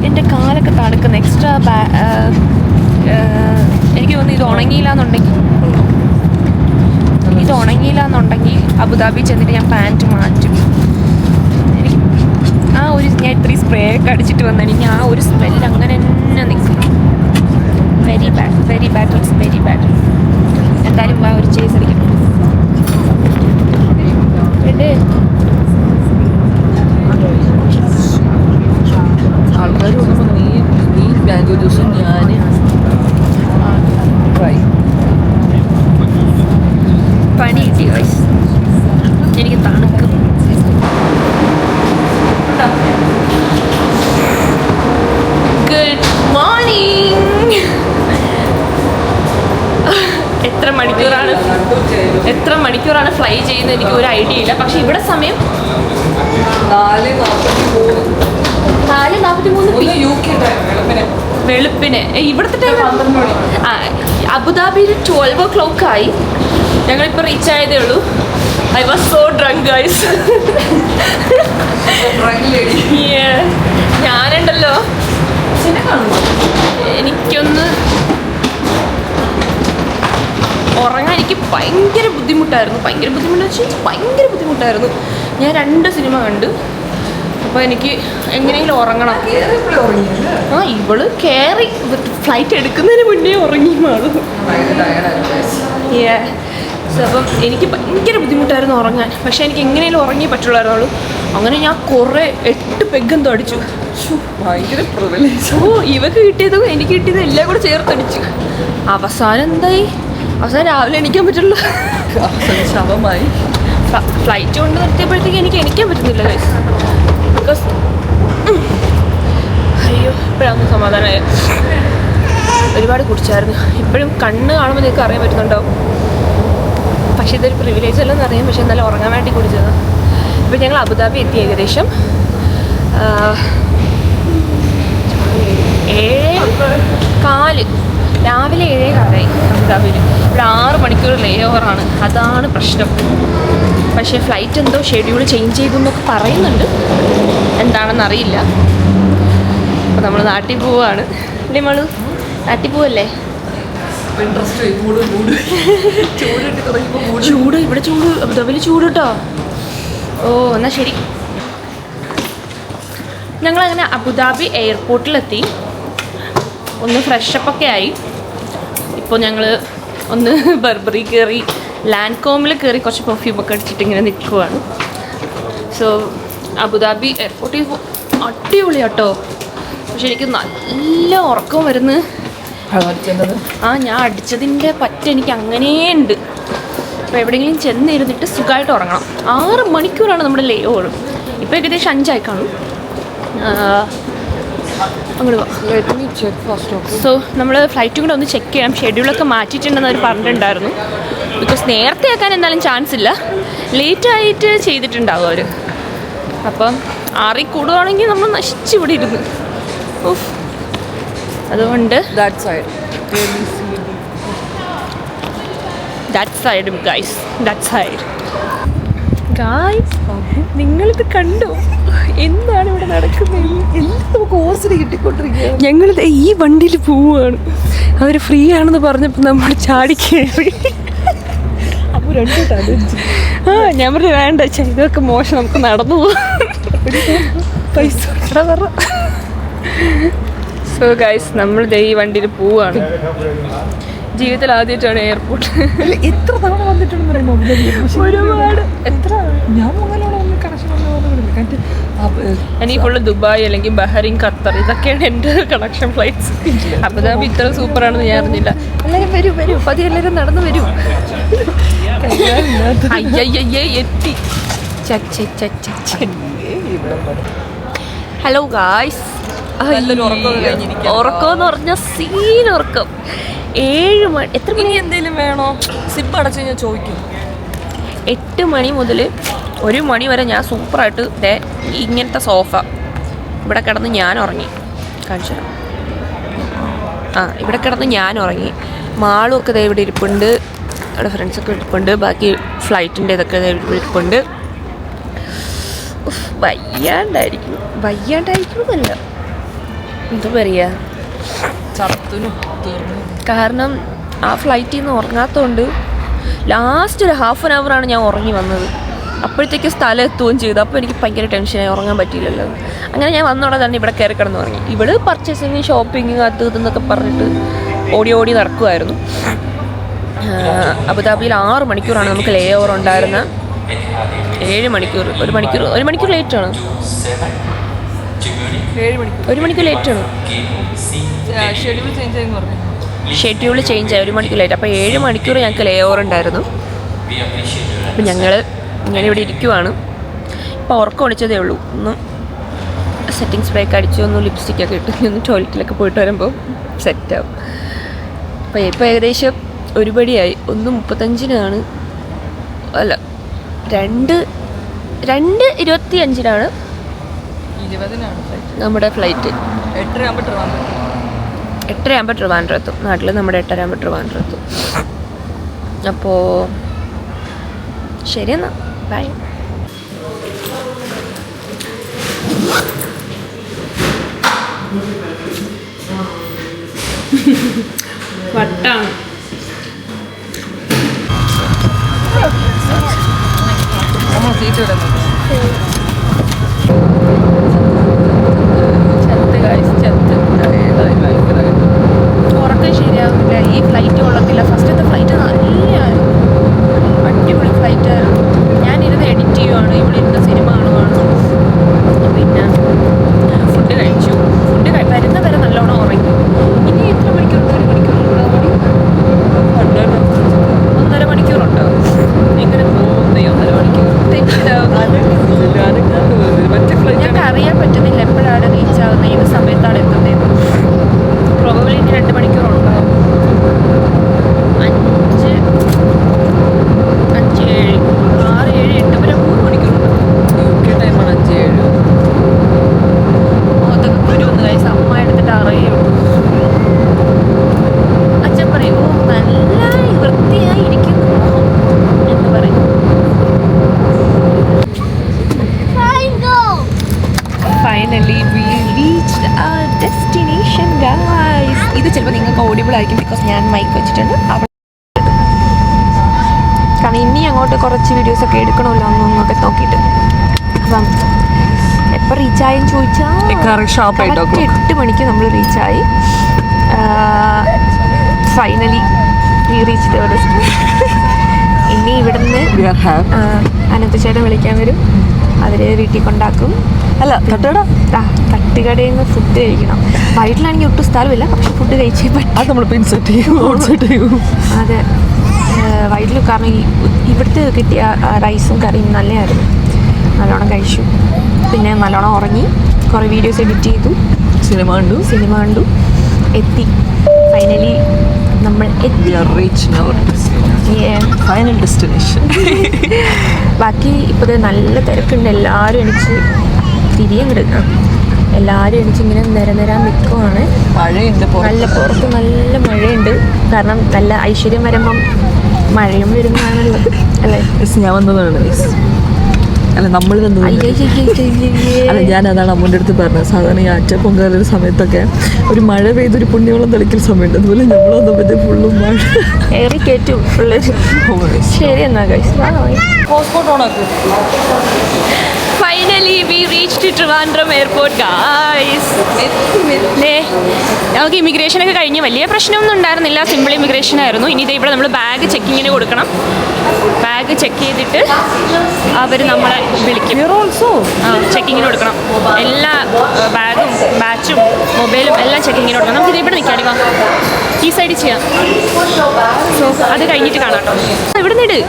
എൻ്റെ കാലൊക്കെ തണുക്കുന്നു. എക്സ്ട്രാ എനിക്ക് തോന്നുന്നു ഇത് ഉണങ്ങിയില്ല എന്നുണ്ടെങ്കിൽ അബുദാബി ചെന്നിട്ട് ഞാൻ പാൻറ്റ് മാറ്റും. എനിക്ക് ഞാൻ ഇത്രയും സ്പ്രേ ഒക്കെ അടിച്ചിട്ട് വന്നിട്ട് ആ ഒരു സ്മെല്ല് അങ്ങനെ തന്നെ നിൽക്കും. Very bad. എന്തായാലും ഒരു ചേസ് അടിക്കണം. ആൾക്കാർ വന്നപ്പോൾ നീ മാംഗോ ജ്യൂസും ഞാൻ ട്രൈ പണി കിട്ടി ഗൈസ്. എനിക്ക് തണുക്കും. Good morning. എത്ര മണിക്കൂറാണ് ഫ്ലൈ ചെയ്യുന്നത് എനിക്ക് ഒരു ഐഡിയ ഇല്ല. പക്ഷെ ഇവിടെ സമയം 4:43 വെളുപ്പിന്. ഇവിടുത്തെ ടൈം 12 മണി. അബുദാബിയിൽ 12 o'clock ആയി. ഞങ്ങളിപ്പോൾ റീച്ച് ആയതേ ഉള്ളൂ. I was so drunk guys. ഞാനുണ്ടല്ലോ, എനിക്കൊന്ന് ഉറങ്ങാൻ എനിക്ക് ഭയങ്കര ബുദ്ധിമുട്ടായിരുന്നു. ഭയങ്കര ബുദ്ധിമുട്ടായിരുന്നു. ഞാൻ 2 സിനിമ കണ്ടു. അപ്പോൾ എനിക്ക് എങ്ങനെയെങ്കിലും ഉറങ്ങണം. ആ ഇവള് കയറി ഫ്ലൈറ്റ് എടുക്കുന്നതിന് മുന്നേ ഉറങ്ങി മാളും. അപ്പം എനിക്ക് ഭയങ്കര ബുദ്ധിമുട്ടായിരുന്നു ഉറങ്ങാൻ. പക്ഷേ എനിക്ക് എങ്ങനെയും ഉറങ്ങി പറ്റുള്ളായിരുന്നുള്ളൂ. അങ്ങനെ ഞാൻ കുറേ 8 പെഗ്ഗം അടിച്ചു. ഭയങ്കര പ്രിവിലേജ്. ഓ ഇവക്ക് കിട്ടിയതും എനിക്ക് കിട്ടിയതും എല്ലാം കൂടെ ചേർത്തടിച്ചു. അവസാനം എന്തായി? അവസാനം രാവിലെ എണീക്കാൻ പറ്റുള്ളൂ. ശവമായി. ഫ്ലൈറ്റ് കൊണ്ട് നിർത്തിയപ്പോഴത്തേക്ക് എനിക്ക് എണീക്കാൻ പറ്റുന്നില്ല ഗൈസ്. ബിക്കോസ് അയ്യോ ഇപ്പോഴാണ് സമാധാനമായ. ഒരുപാട് കുടിച്ചായിരുന്നു. ഇപ്പോഴും കണ്ണ് കാണുമ്പോൾ നിങ്ങൾക്ക് അറിയാൻ പറ്റുന്നുണ്ടാവും. പക്ഷേ ഇതൊരു പ്രിവിലേജ് അല്ലെന്ന് അറിയാം. പക്ഷേ എന്നാലും ഉറങ്ങാൻ വേണ്ടി കുടിച്ചത്. ഇപ്പം ഞങ്ങൾ അബുദാബി എത്തി ഏകദേശം 7:15 രാവിലെ 7:15 അബുദാബിയിൽ. ഇവിടെ 6 മണിക്കൂർ ലേ ഓവറാണ്. അതാണ് പ്രശ്നം. പക്ഷേ ഫ്ലൈറ്റ് എന്തോ ഷെഡ്യൂൾ ചേഞ്ച് ചെയ്തു എന്നൊക്കെ പറയുന്നുണ്ട്. എന്താണെന്ന് അറിയില്ല. അപ്പോൾ നമ്മൾ നാട്ടിൽ പോവുകയാണ്. അല്ലേ നമ്മള് നാട്ടിൽ പോവല്ലേ? ചൂട് ഇവിടെ ചൂട് അബുദാബിയിൽ ചൂട് കേട്ടോ. ഓ എന്നാൽ ശരി. ഞങ്ങളങ്ങനെ അബുദാബി എയർപോർട്ടിലെത്തി. ഒന്ന് ഫ്രഷപ്പൊക്കെ ആയി. ഇപ്പോൾ ഞങ്ങൾ ഒന്ന് ബർബറി കയറി ലാൻഡ്കോമിൽ കയറി കുറച്ച് പെർഫ്യൂമൊക്കെ അടിച്ചിട്ട് ഇങ്ങനെ നിൽക്കുവാണ്. സോ അബുദാബി എയർപോർട്ടിൽ അടിപൊളിയാട്ടോ. പക്ഷെ എനിക്ക് നല്ല ഉറക്കം വരുന്നു. ഞാൻ അടിച്ചതിൻ്റെ എനിക്ക് അങ്ങനെയുണ്ട്. അപ്പോൾ എവിടെയെങ്കിലും ചെന്നിരുന്നിട്ട് സുഖമായിട്ട് ഉറങ്ങണം. 6 മണിക്കൂറാണ് നമ്മുടെ ലേ ഓവർ. ഇപ്പോൾ ഏകദേശം 5 ആയി കാണും. അങ്ങോട്ട് പോവാം. സോ നമ്മൾ ഫ്ലൈറ്റും കൂടെ ഒന്ന് ചെക്ക് ചെയ്യണം. ഷെഡ്യൂളൊക്കെ മാറ്റിയിട്ടുണ്ടെന്ന് അവർ പറഞ്ഞിട്ടുണ്ടായിരുന്നു. ബിക്കോസ് നേരത്തെ ആക്കാൻ എന്തായാലും ചാൻസ് ഇല്ല. ലേറ്റായിട്ട് ചെയ്തിട്ടുണ്ടാവും അവർ. അപ്പം 6 കൂടുകയാണെങ്കിൽ നമ്മൾ നശിച്ചിവിടെ ഇരുന്ന്. ഓഫ് അതുകൊണ്ട് that side guys, that side guys. നിങ്ങളിത് കണ്ടോ? എന്താണ് ഇവിടെ നടക്കുന്നത്? നമുക്ക് ഓസിന് കിട്ടിക്കൊണ്ടിരിക്കുക. ഞങ്ങളിത് ഈ വണ്ടിയിൽ പോവുകയാണ്. അവർ ഫ്രീ ആണെന്ന് പറഞ്ഞപ്പോൾ നമ്മൾ ചാടി കയറി. ഞാൻ പറഞ്ഞു വേണ്ട ഇതൊക്കെ മോശം, നമുക്ക് നടന്നു പോവാം. പൈസ പറ. സോ ഗൈസ് നമ്മൾ ഈ വണ്ടിയിൽ പോവുകയാണ്. ജീവിതത്തിൽ ആദ്യമായിട്ടാണ് എയർപോർട്ട്. എത്ര തവണ വന്നിട്ടുണ്ടെന്ന് പറയുമ്പോൾ ഒരുപാട്. എത്ര ഞാൻ കണക്ഷൻ എനിക്ക് ഫുള്ള് ദുബായ് അല്ലെങ്കിൽ ബഹ്റൈൻ, ഖത്തർ ഇതൊക്കെയാണ് എൻ്റെ കണക്ഷൻ ഫ്ലൈറ്റ്സ്. അബുദാബി ഇത്ര സൂപ്പറാണെന്ന് ഞാൻ അറിഞ്ഞില്ല. എല്ലാവരും വരൂ പതി, എല്ലാവരും നടന്നു വരൂ. അയ്യയ്യേ എത്തി. Hello guys. ഉറക്കമെന്ന് പറഞ്ഞാൽ സീൻ ഉറക്കം. 7 മണി. എത്ര മണി എന്തെങ്കിലും വേണോ? സിപ്പ് അടച്ചു കഴിഞ്ഞാൽ ചോദിക്കും. 8 മണി മുതൽ 1 മണി വരെ ഞാൻ സൂപ്പറായിട്ട് ഇങ്ങനത്തെ സോഫ ഇവിടെ കിടന്ന് ഞാൻ ഉറങ്ങി. കാണിച്ചു തരാം. ഇവിടെ കിടന്ന് ഞാൻ ഉറങ്ങി. മാളും ഒക്കെ ദേ ഇവിടെ ഇരിപ്പുണ്ട്. അവിടെ ഫ്രണ്ട്സൊക്കെ ഇരിപ്പുണ്ട്. ബാക്കി ഫ്ലൈറ്റിൻ്റെ ഇതൊക്കെ ഇരിപ്പുണ്ട്. വയ്യാണ്ടായിരിക്കുന്നല്ല, എന്താ പറയുക, കാരണം ആ ഫ്ലൈറ്റിൽ നിന്ന് ഉറങ്ങാത്തതുകൊണ്ട് ലാസ്റ്റ് ഒരു ½ ആൻ അവറാണ് ഞാൻ ഉറങ്ങി വന്നത്. അപ്പോഴത്തേക്ക് സ്ഥലം എത്തുകയും ചെയ്തു. അപ്പോൾ എനിക്ക് ഭയങ്കര ടെൻഷനായി, ഉറങ്ങാൻ പറ്റിയില്ലല്ലോ. അങ്ങനെ ഞാൻ വന്നോടെ തന്നെ ഇവിടെ കയറി കിടന്ന് ഉറങ്ങി. ഇവിടെ പർച്ചേസിങ്, ഷോപ്പിങ്, അത് ഇതെന്നൊക്കെ പറഞ്ഞിട്ട് ഓടി നടക്കുമായിരുന്നു. അബുദാബിയിൽ 6 മണിക്കൂറാണ് നമുക്ക് ലേ ഓവർ ഉണ്ടായിരുന്നത്. 7 മണിക്കൂർ, 1 മണിക്കൂർ ലേറ്റാണ്. 1 മണിക്കൂർ ലേറ്റാണ്. ഷെഡ്യൂൾ ചേഞ്ച് ആയി 1 മണിക്കൂർ ലേറ്റ്. അപ്പോൾ 7 മണിക്കൂർ ഞങ്ങൾക്ക് ലേ ഓവർ ഉണ്ടായിരുന്നു. അപ്പം ഞങ്ങൾ ഇങ്ങനെ ഇവിടെ ഇരിക്കുവാണ്. ഇപ്പോൾ ഉറക്കം ഒളിച്ചതേ ഉള്ളൂ. ഒന്ന് സെറ്റിംഗ് സ്പ്രേക്ക് അടിച്ച്, ഒന്ന് ലിപ്സ്റ്റിക്കൊക്കെ ഇട്ട് ഒന്ന് ടോയ്ലറ്റിലൊക്കെ പോയിട്ട് വരുമ്പോൾ സെറ്റാവും. അപ്പോൾ ഇപ്പോൾ ഏകദേശം 1 പടിയായി. 1:35 അല്ല 2:25 നമ്മുടെ ഫ്ലൈറ്റ്. 8:30 ട്രിവാൻഡ്രം എത്തും. നാട്ടിൽ നമ്മുടെ 8:30 ട്രിവാൻഡ്രം എത്തും. അപ്പോൾ ശരി എന്നാൽ ബൈ. വട്ടാണ്. നമ്മൾ സീറ്റ് സിനിമ കാണുവാണ്. പിന്നെ ഫുഡ് കഴിച്ചു. വരുന്ന വരെ നല്ലോണം ഉറങ്ങി. ഇനി എത്ര മണിക്കൂറുണ്ട്? 1 മണിക്കൂറുണ്ടോ? 1.5 മണിക്കൂറുണ്ടോ? ഇങ്ങനെ പോകുന്നേ 1.5 മണിക്കൂർ. ഞങ്ങൾക്ക് അറിയാൻ പറ്റുന്നില്ല എപ്പോഴാണ് റീച്ച് ആവുന്നത്, ഏത് സമയത്താണ് എത്തുന്നത്. പ്രോബബ്ലി ഇനി 2 മണിക്കൂറുണ്ടാവും. 5, 7, 6, 7, 8 വരെ 3 മണിക്കൂറുണ്ട്. UK ടൈമാണ് 5, 7. അതൊക്കെ കുരു ഒന്ന് കഴിച്ച് അമ്മ എടുത്തിട്ട് അറിയും. അച്ഛൻ പറയും, ഓ നല്ല വൃത്തിയായി ഇരിക്കുന്നു എന്ന് പറയും. Finally we reached our destination guys. ഇത് ചിലപ്പോൾ നിങ്ങൾക്ക് ഓഡിബിൾ ആയിരിക്കും, ബിക്കോസ് ഞാൻ മൈക്ക് വെച്ചിട്ടുണ്ട് അവിടെ. കാരണം ഇനി അങ്ങോട്ട് കുറച്ച് വീഡിയോസൊക്കെ എടുക്കണമല്ലോ എന്നൊക്കെ നോക്കിയിട്ട്. അപ്പം എപ്പോൾ റീച്ചായെന്ന് ചോദിച്ചാൽ ഷാർപ്പായിട്ടോ 8 മണിക്ക് നമ്മൾ റീച്ചായി. Finally we reached our destination. ഇനി ഇവിടുന്ന് അനന്തചേട്ടൻ വിളിക്കാൻ വരും. അവർ വീട്ടിൽ കൊണ്ടാക്കും. അല്ല തട്ടുകടയിൽ നിന്ന് ഫുഡ് കഴിക്കണം. വയറ്റിലാണെങ്കിൽ ഒട്ടും സ്ഥലമില്ല, പക്ഷെ ഫുഡ് കഴിച്ചേ പറ്റും. അത് നമ്മൾ പിൻസെറ്റ് ചെയ്യും. അതെ, വയറ്റിൽ കാരണം ഇവിടുത്തെ കിട്ടിയ റൈസും കറിയും നല്ലതായിരുന്നു. നല്ലോണം കഴിച്ചു. പിന്നെ നല്ലോണം ഉറങ്ങി. കുറേ വീഡിയോസ് എഡിറ്റ് ചെയ്തു. സിനിമ കണ്ടു. എത്തി. ഫൈനലി നമ്മൾ ഫൈനൽ ഡെസ്റ്റിനേഷൻ. ബാക്കി ഇപ്പോൾ നല്ല തിരക്കുണ്ട്. എല്ലാവരും എണിച്ച് തിരിയെടുക്കണം. എല്ലാവരും എണിച്ചിങ്ങനെ നിരനിരാൻ നിൽക്കുവാണ്. മഴയുണ്ട്, നല്ല പുറത്ത് നല്ല മഴയുണ്ട്. കാരണം നല്ല ഐശ്വര്യം വരുമ്പം മഴയും വരുന്നതാണല്ലോ അല്ലേ. ഞാൻ വന്നതാണ്. അല്ല നമ്മൾ അല്ല ഞാൻ അതാണ് അമ്മൂൻ്റെ അടുത്ത് പറഞ്ഞത്. സാധാരണ ഈ ആറ്റപ്പൊങ്കാലൊരു സമയത്തൊക്കെ ഒരു മഴ പെയ്തൊരു പുണ്യവെള്ളം തെളിക്കുന്ന സമയമുണ്ട്. അതുപോലെ നമ്മൾ വന്നപ്പോഴത്തെ ഫുള്ളും മഴ ഏറി കയറ്റും ഫുള്ള്. ശരി എന്നാ ഗൈസ്, ഹോട്ട്സ്പോട്ട് ഓണാക്കും. Finally we reached Trivandrum airport guys. നമുക്ക് ഇമിഗ്രേഷനൊക്കെ കഴിഞ്ഞ് വലിയ പ്രശ്നമൊന്നും ഉണ്ടായിരുന്നില്ല. സിമ്പിൾ ഇമിഗ്രേഷൻ ആയിരുന്നു. ഇനി ഇതേ ഇവിടെ നമ്മൾ ബാഗ് ചെക്കിങ്ങിന് കൊടുക്കണം. ബാഗ് ചെക്ക് ചെയ്തിട്ട് അവർ നമ്മളെ വിളിക്കും. ചെക്കിങ്ങിന് കൊടുക്കണം. എല്ലാ ബാഗും ബാച്ചും മൊബൈലും എല്ലാം ചെക്കിങ്ങിന് കൊടുക്കണം. നമുക്ക് ഇത് ഇവിടെ നിൽക്കാടി വാ, ഈ സൈഡിൽ ചെയ്യാം. സോ അത് കഴിഞ്ഞിട്ട് കാണാം കേട്ടോ. ഇവിടെ നിന്നിട്.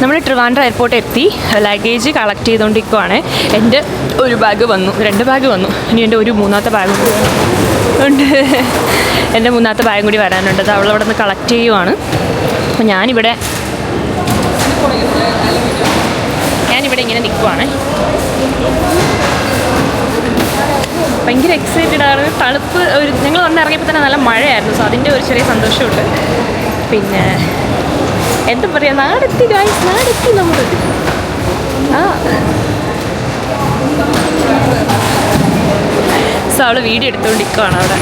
നമ്മൾ ട്രിവാൻഡ്രം എയർപോർട്ട് എത്തി. ലഗേജ് കളക്ട് ചെയ്തുകൊണ്ടിരിക്കുവാണ്. എൻ്റെ ഒരു ബാഗ് വന്നു, 2 ബാഗ് വന്നു. ഇനി എൻ്റെ ഒരു 3ാമത്തെ ബാഗ് കൂടി ഉണ്ട്. എൻ്റെ 3ാമത്തെ ബാഗും കൂടി വരാനുണ്ട്. അത് അവളവിടെ നിന്ന് കളക്ട് ചെയ്യുവാണ്. അപ്പോൾ ഞാനിവിടെ ഇങ്ങനെ നിൽക്കുവാണ്. ഭയങ്കര എക്സൈറ്റഡ് ആണ്. തണുപ്പ് ഞങ്ങൾ വന്നിറങ്ങിയപ്പോൾ തന്നെ നല്ല മഴയായിരുന്നു. സോ അതിൻ്റെ ഒരു ചെറിയ സന്തോഷമുണ്ട്. പിന്നെ എന്താ പറയുക, നാടെത്തി ഗായ്സ്, നാടെത്തി നമ്മൾ. സോ അവള് വീഡിയോ എടുത്തുകൊണ്ടിരിക്കുവാണ് അവിടെ.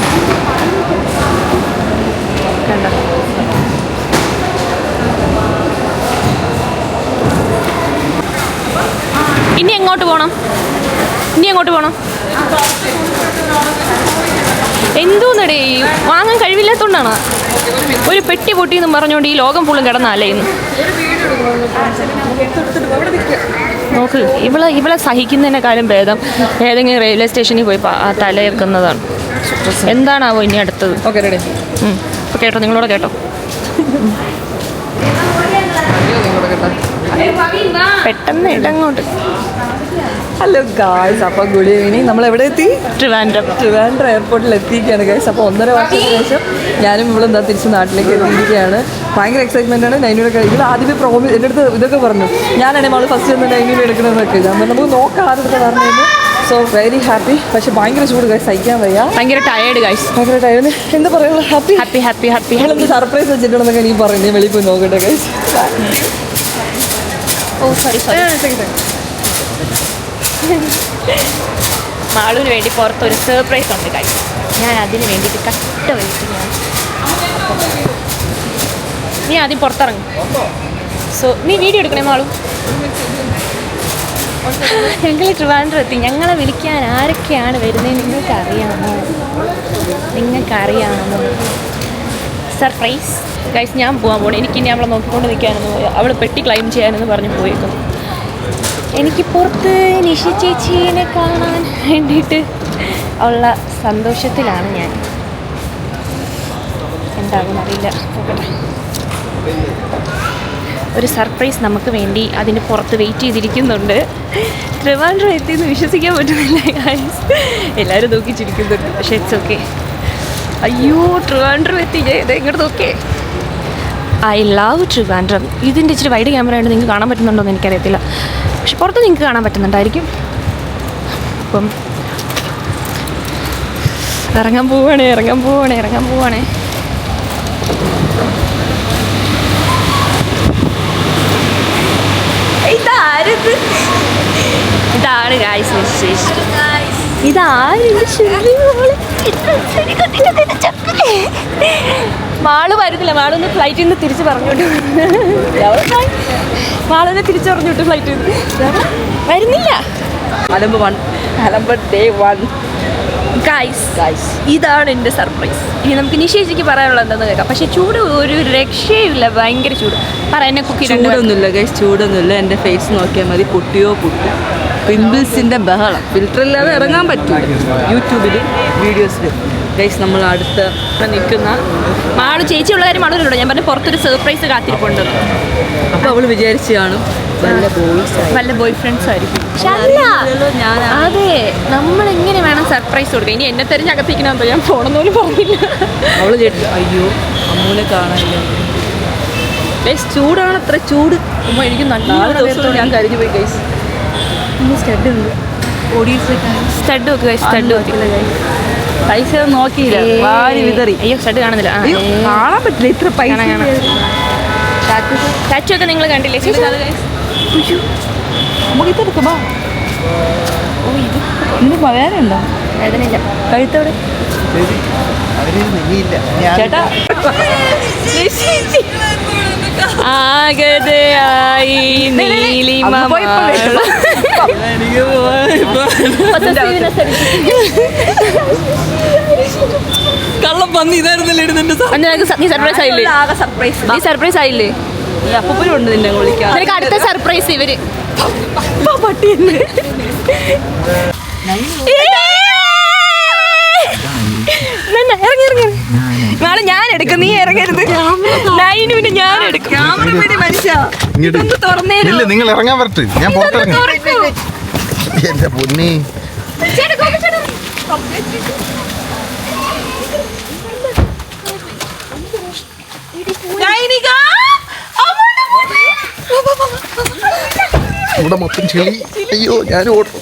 കണ്ടോ? ഇനി എങ്ങോട്ട് പോകണം? എന്തോന്നടേ, വാങ്ങാൻ കഴിവില്ലാത്തതുകൊണ്ടാണ്. ഒരു പെട്ടി പൊട്ടിയെന്ന് പറഞ്ഞുകൊണ്ട് ഈ ലോകം ഫുള്ളും കിടന്നല്ലേ ഇന്ന്. നോക്ക്, ഇവളെ സഹിക്കുന്നതിനേക്കാളും ഭേദം ഏതെങ്കിലും റെയിൽവേ സ്റ്റേഷനിൽ പോയി തലയേക്കുന്നതാണ്. എന്താണാവോ ഇനി അടുത്തത്? Okay ready. ഇപ്പോൾ കേട്ടോ, നിങ്ങളോട് കേട്ടോ. പെട്ടെന്ന് ഇടങ്ങോട്ട്. ഹലോ ഗായ്സ്, അപ്പോൾ ഗുഡ് ഈവനിങ്. നമ്മൾ എവിടെ എത്തി? ട്രിവാൻഡ്രം എയർപോർട്ടിൽ എത്തിയിരിക്കുകയാണ് ഗായ്സ്. അപ്പോൾ 1.5 വർഷത്തിന് ശേഷം ഞാനും ഇവളെന്താ തിരിച്ച് നാട്ടിലേക്ക് എത്തിയിരിക്കുകയാണ്. ഭയങ്കര എക്സൈറ്റ്മെൻ്റ് ആണ്. നൈനൂടെ ഇവിടെ ആദ്യമേ എൻ്റെ അടുത്ത് ഇതൊക്കെ പറഞ്ഞു. ഞാനാണെങ്കിൽ നമ്മൾ ഫസ്റ്റ് ഒന്ന് നൈനൂടെ എടുക്കണമെന്നൊക്കെ. ഞാൻ നമുക്ക് നോക്കാം ആരുടെ പറഞ്ഞത്. So very happy. പക്ഷേ ഭയങ്കര ചൂട് ഗൈസ്, സഹിക്കാൻ വയ്യ. ഭയങ്കര ടയേർഡ് ഗൈസ്. ഭയങ്കര ടയേർഡ്. എന്താ പറയുക, ഹാപ്പി. സർപ്രൈസ് വെച്ചിട്ടുണ്ടെന്നൊക്കെ നീ പറഞ്ഞു. വെളിയിൽ പോയി നോക്കട്ടെ ഗൈസ്. മാളുവിന് വേണ്ടി പുറത്തൊരു സർപ്രൈസ് ഉണ്ട് ഗൈസ്. ഞാൻ അതിന് വേണ്ടിയിട്ട് കട്ട വെയിറ്റിംഗാണ്. നീ ആദ്യം പുറത്തിറങ്ങും. സോ നീ വീഡിയോ എടുക്കണേ മാളു. ഞങ്ങൾ ട്രിവാൻഡ്രം എത്തി. ഞങ്ങളെ വിളിക്കാൻ ആരൊക്കെയാണ് വരുന്നത് നിങ്ങൾക്കറിയാമോ? Surprise guys. ഞാൻ പോകാൻ പോകണം. എനിക്കിനി അവളെ നോക്കിക്കൊണ്ട് നിൽക്കാനൊന്നും പോയാൽ അവൾ പെട്ടി ക്ലൈം ചെയ്യാനെന്ന് പറഞ്ഞ് പോയേക്കും. എനിക്ക് പുറത്ത് നിഷ ചേച്ചീനെ കാണാൻ വേണ്ടിയിട്ട് ഉള്ള സന്തോഷത്തിലാണ് ഞാൻ. എന്താകും അറിയില്ല, നോക്കട്ടെ. ഒരു സർപ്രൈസ് നമുക്ക് വേണ്ടി അതിന് പുറത്ത് വെയിറ്റ് ചെയ്തിരിക്കുന്നുണ്ട്. ട്രിവാൻഡ്രം എത്തിയെന്ന് വിശ്വസിക്കാൻ പറ്റുന്നില്ല ഗൈസ്. എല്ലാവരും നോക്കിച്ചിരിക്കുന്നുണ്ട്, പക്ഷേ ഇറ്റ്സ് ഓക്കെ. അയ്യോ, ട്രിവാൻഡ്രം എത്തി. ഇങ്ങോട്ട് നോക്കേ. I love Trivandrum. ഇതിൻ്റെ ഇച്ചിരി വൈഡ് ക്യാമറ ആയിട്ട് നിങ്ങൾക്ക് കാണാൻ പറ്റുന്നുണ്ടോ എന്ന് എനിക്കറിയത്തില്ല, പക്ഷെ പുറത്ത് നിങ്ങൾക്ക് കാണാൻ പറ്റുന്നുണ്ടായിരിക്കും. അപ്പം ഇറങ്ങാൻ പോവാണേ. ഇതാണ് ഗായ്സ് വിശേഷം. മാള് വരുന്നില്ല. മാളൊന്ന് ഫ്ലൈറ്റിൽ നിന്ന് തിരിച്ച് പറഞ്ഞോട്ട് ഫ്ലൈറ്റിൽ വരുന്നില്ല. ഡേ 1 ഗൈസ്, ഇതാണ് എൻ്റെ സർപ്രൈസ്. ഇനി നമുക്ക് നിഷേഷിക്ക് പറയാനുള്ളത് എന്താണെന്ന് കേൾക്കാം. പക്ഷെ ചൂട് ഒരു രക്ഷയില്ല, ഭയങ്കര ചൂട്. എന്നെ കുക്കി ചൂടൊന്നുമില്ല ഗൈസ്, ചൂടൊന്നുമില്ല. എൻ്റെ ഫേസ് നോക്കിയാൽ മതി, പൊട്ടിയോ പിമ്പിൾസിൻ്റെ ബഹളം. ഫിൽറ്റർ ഇല്ലാതെ ഇറങ്ങാൻ പറ്റും യൂട്യൂബിൽ വീഡിയോസിൽ. ഗൈസ്, നമ്മൾ അടുത്ത് നിൽക്കുന്ന മാള് ചേച്ചിയുള്ള കാര്യം മാളൂരുണ്ടോ? ഞാൻ പറഞ്ഞ പുറത്തൊരു സർപ്രൈസ് കാത്തിരിപ്പുണ്ട്. അപ്പോൾ അവൾ വിചാരിച്ചു കാണും വല്ല ബോയ് ഫ്രണ്ട്സ് ആയിരിക്കും. അതെ, നമ്മളെങ്ങനെ വേണം സർപ്രൈസ് കൊടുക്കുക. ഇനി എന്നെ തെരഞ്ഞകത്തിക്കണമെന്നോ ഞാൻ പോണെന്ന് പോലും പറഞ്ഞില്ല. അവള് ചേട്ടൻ അയ്യോ അമ്മൂനെ കാണാനില്ല. ചൂടാണ്, അത്ര ചൂട്. എനിക്ക് നല്ല ദിവസം ഞാൻ കരിഞ്ഞു പോയി ഗൈസ്. സ്റ്റഡ് ഉണ്ട്, സ്റ്റഡ് വെക്കുക. സ്റ്റഡ് വെക്കില്ല പൈസ നോക്കിയില്ല, വാരി വിതറി. അയ്യോ, സ്റ്റഡ് കാണുന്നില്ല. കാണാൻ പറ്റില്ല, ഇത്ര പൈസ. ടാറ്റു ഒക്കെ നിങ്ങൾ കണ്ടില്ലേ? നമുക്ക് ഇതെടുക്കുമ്പോ ഇന്ന് വേദനയുണ്ടോ? വേദനയില്ല. കഴുത്തോടെ ചേട്ടാ ആകതയായി നീലിമ കള്ളം പന്നി ഇതായിരുന്നല്ലേ ഇടുന്നുണ്ട്. നീ സർപ്രൈസ് ആയില്ലേ? നീ സർപ്രൈസ് ആയില്ലേ? ഈ അപ്പൂപ്പനും ഉണ്ട് നിന്നെ വിളിക്കാം. നിനക്ക് അടുത്ത സർപ്രൈസ് ഇവര് പട്ടിയെന്ന് ഇറങ്ങി നാളെ ഞാൻ എടുക്കും, നീ ഇറങ്ങരുത്. നൈനുവിന് ഞാൻ എടുക്കും. ഇല്ല, നിങ്ങൾ ഇറങ്ങാൻ പറ്റൂ. ഞാൻ പുറത്തിറങ്ങി. എന്റെ പൊന്നി, ഇവിടെ മൊത്തം ചെളി. അയ്യോ, ഞാൻ ഓടും.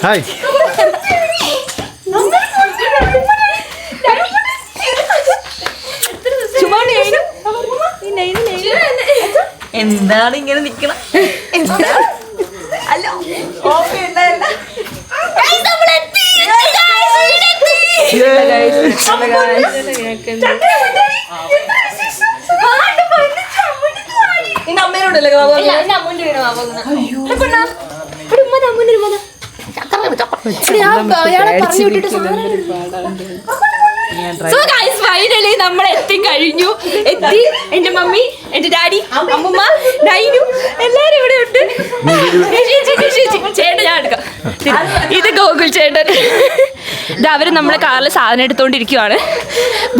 ഹായ്. എന്താണ് ഇങ്ങനെ നിക്കണം? ഫൈനലി നമ്മൾ എത്തിക്കഴിഞ്ഞു. എന്റെ മമ്മി, എന്റെ ഡാഡി, അമ്മൂമ്മ, നൈനു എല്ലാരും ഇവിടെ ഉണ്ട്. ചേട്ടൻ ഞാൻ എടുക്കാം. ഇത് ഗോകുൽ ചേട്ടൻ. ഇത് അവര് നമ്മളെ കാറിൽ സാധനം എടുത്തോണ്ടിരിക്കുവാണ്.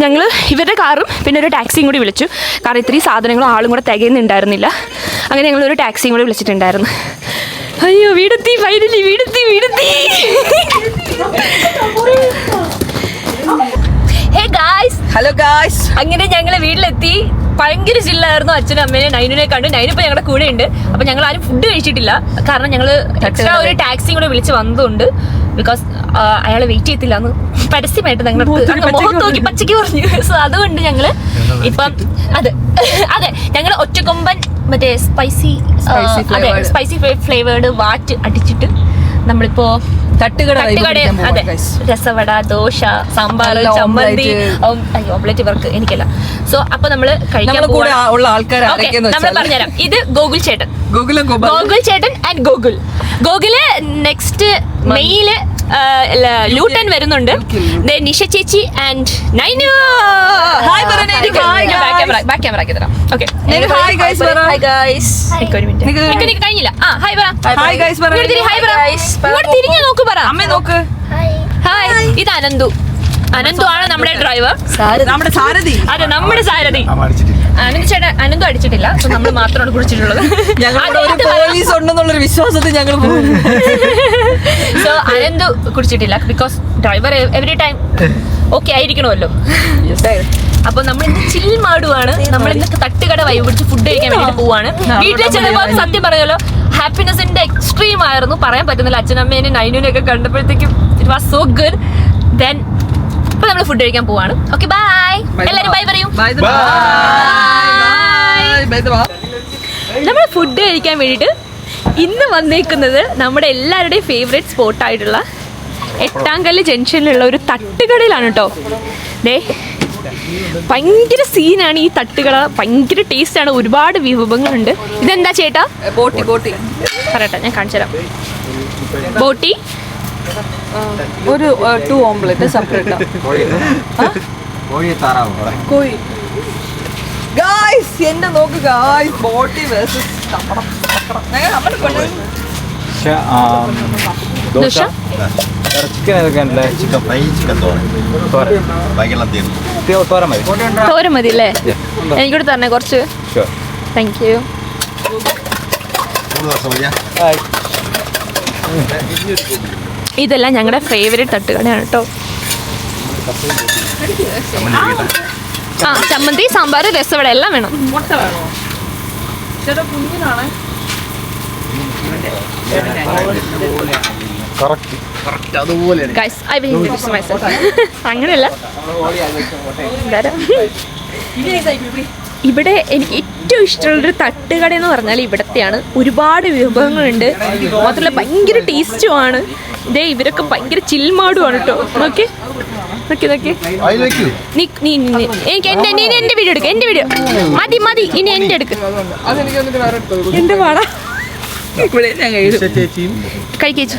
ഞങ്ങൾ ഇവരുടെ കാറും പിന്നെ ഒരു ടാക്സിയും കൂടി വിളിച്ചു. കാരണം ഇത്രയും സാധനങ്ങളും ആളും കൂടെ തികയുന്നുണ്ടായിരുന്നില്ല. അങ്ങനെ ഞങ്ങളൊരു ടാക്സിയും കൂടി വിളിച്ചിട്ടുണ്ടായിരുന്നു. അയ്യോ, വീടെത്തി, ഫൈനലി വീടെത്തി. ഹലോ ഗായ്സ്, അങ്ങനെ ഞങ്ങള് വീട്ടിലെത്തി. ഭയങ്കര ചില്ലായിരുന്നു. അച്ഛനും അമ്മേനെ നൈനുനെ കണ്ടു. നൈനിപ്പോ ഞങ്ങളുടെ കൂടെ ഉണ്ട്. അപ്പൊ ഞങ്ങൾ ആരും ഫുഡ് കഴിച്ചിട്ടില്ല. കാരണം ഞങ്ങള് എക്സ്ട്രാ ഒരു ടാക്സിയും കൂടെ വിളിച്ച് വന്നതുകൊണ്ട്. ബിക്കോസ് അയാളെ വെയിറ്റ് ചെയ്യത്തില്ല എന്ന് പരസ്യമായിട്ട് ഞങ്ങളുടെ മുഖത്ത് നോക്കി പച്ചയ്ക്ക് പറഞ്ഞു. സോ അതുകൊണ്ട് ഞങ്ങള് ഇപ്പം അതെ ഞങ്ങള് ഒറ്റക്കൊമ്പൻ മറ്റേ സ്പൈസി ഫ്ലേവേർഡ് വാറ്റ് അടിച്ചിട്ട് നമ്മളിപ്പോ തട്ടുകട, അതെ, രസവട, ദോശ, സാമ്പാർ, ചമ്മന്തി, ഓംലെറ്റ് ഇവർക്ക്, എനിക്കല്ല. സോ അപ്പൊ നമ്മള് കഴിക്കാൻ നമ്മൾ പറഞ്ഞുതരാം. ഇത് ഗോകുൽ ചേട്ടൻ ആൻഡ് ഗോകുല് നെക്സ്റ്റ് മെയില് ലൂട്ടൻ വരുന്നുണ്ട്. നിഷ ചേച്ചി ആൻഡ് നൈനു. Hi പറഞ്ഞേ, ബാക്ക് ക്യാമറ ആക്കി തരാം. ഓക്കെ, Hi guys പറ. കഴിഞ്ഞില്ല. ഹായ് പറ. Hi guys പറ. ഹായ് പറ. ഇങ്ങോട്ട് തിരിഞ്ഞു നോക്ക് പറ. അമ്മ നോക്ക്. ഹായ്, ഇത് അനന്തു. അനന്തു ആണ് നമ്മുടെ ഡ്രൈവർ. നമ്മുടെ സാരഥി. അതെ, നമ്മുടെ സാരഥി. അനന്തു അടിച്ചിട്ടില്ല, സോ നമ്മൾ മാത്രമാണ് കുടിച്ചിട്ടുള്ളത്. ഞങ്ങളുടെ ഒരു പോലീസ് ഉണ്ടെന്നുള്ളൊരു വിശ്വാസത്തിൽ ഞങ്ങൾ പോകും. സോ അനന്തു കുടിച്ചിട്ടില്ല, because driver every time okay ആയിരിക്കണമല്ലോ. അപ്പൊ നമ്മൾ ഇന്ന് ചിൽ മാടുവാണ്. നമ്മൾ ഇന്ന് തട്ടുകട വൈബ് പിടിച്ച് ഫുഡ് കഴിക്കാൻ വേണ്ടിട്ട് പോവാണ്. വീട്ടിൽ ചെല്ലുമ്പോൾ സത്യം പറയാലോ, ഹാപ്പിനെസിന്റെ എക്സ്ട്രീം ആയിരുന്നു, പറയാൻ പറ്റുന്നില്ല. അച്ഛനമ്മേനെ നൈനുവിനെ ഒക്കെ കണ്ടപ്പോഴത്തേക്കും it was so good. Then ഇപ്പൊ നമ്മൾ ഫുഡ് കഴിക്കാൻ പോവാണ്. Okay, by. എല്ലാരും ബൈ പറയൂ. നമ്മൾ ഫുഡ് കഴിക്കാൻ വേണ്ടിയിട്ട് ഇന്ന് വന്നേക്കുന്നത് നമ്മുടെ എല്ലാവരുടെയും ഫേവറേറ്റ് സ്പോട്ടായിട്ടുള്ള എട്ടാംകല്ല് ജംഗ്ഷനിലുള്ള ഒരു തട്ടുകടയിലാണ് കേട്ടോ. ദേ ഭയങ്കര സീനാണ് ഈ തട്ടുകട, ഭയങ്കര ടേസ്റ്റാണ്, ഒരുപാട് വിഭവങ്ങളുണ്ട്. ഇതെന്താ ചേട്ടാ? ബോട്ടി പറയട്ടെ, ഞാൻ കാണിച്ചു തരാം. ബോട്ടി ഒരു 2 ഓംലെറ്റ് സെപ്പറേറ്റ്. കോഴി. ഗായ്സ് എന്നെ നോക്ക് guys, boti versus pappadam. Dosa, chicken ഏതൊക്കെയാണല്ലേ? ചിക്കൻ ഫ്രൈ, ചിക്കൻ തോരൻ മതി. തോരൻ മതി അല്ലേ? എനിക്കൂടെ തരണേ കുറച്ച്. Thank you. ഇതെല്ലാം ഞങ്ങളുടെ ഫേവറേറ്റ് തട്ടുകടയാണ് കേട്ടോ. ചമ്മന്തി, സാമ്പാർ, രസവട എല്ലാം വേണം. മുട്ട വേണോ? ചേട്ടാ കുഞ്ഞിനാണ്. Guys, I will introduce myself. അങ്ങനെയല്ല, ഇവിടെ എനിക്ക് ഏറ്റവും ഇഷ്ടമുള്ളൊരു തട്ടുകട എന്ന് പറഞ്ഞാൽ ഇവിടത്തെയാണ്. ഒരുപാട് വിഭവങ്ങളുണ്ട്, മാത്രമല്ല ഭയങ്കര ടേസ്റ്റുമാണ്. ഇതേ ഇവരൊക്കെ ഭയങ്കര ചിൽമാടുമാണ് കേട്ടോ. നോക്കി നോക്കി എനിക്ക് എന്റെ വീഡിയോ എടുക്ക. എന്റെ വീഡിയോ മതി, ഇനി എന്റെ എടുക്ക്. എന്റെ പാടാ കഴിക്കേച്ചു.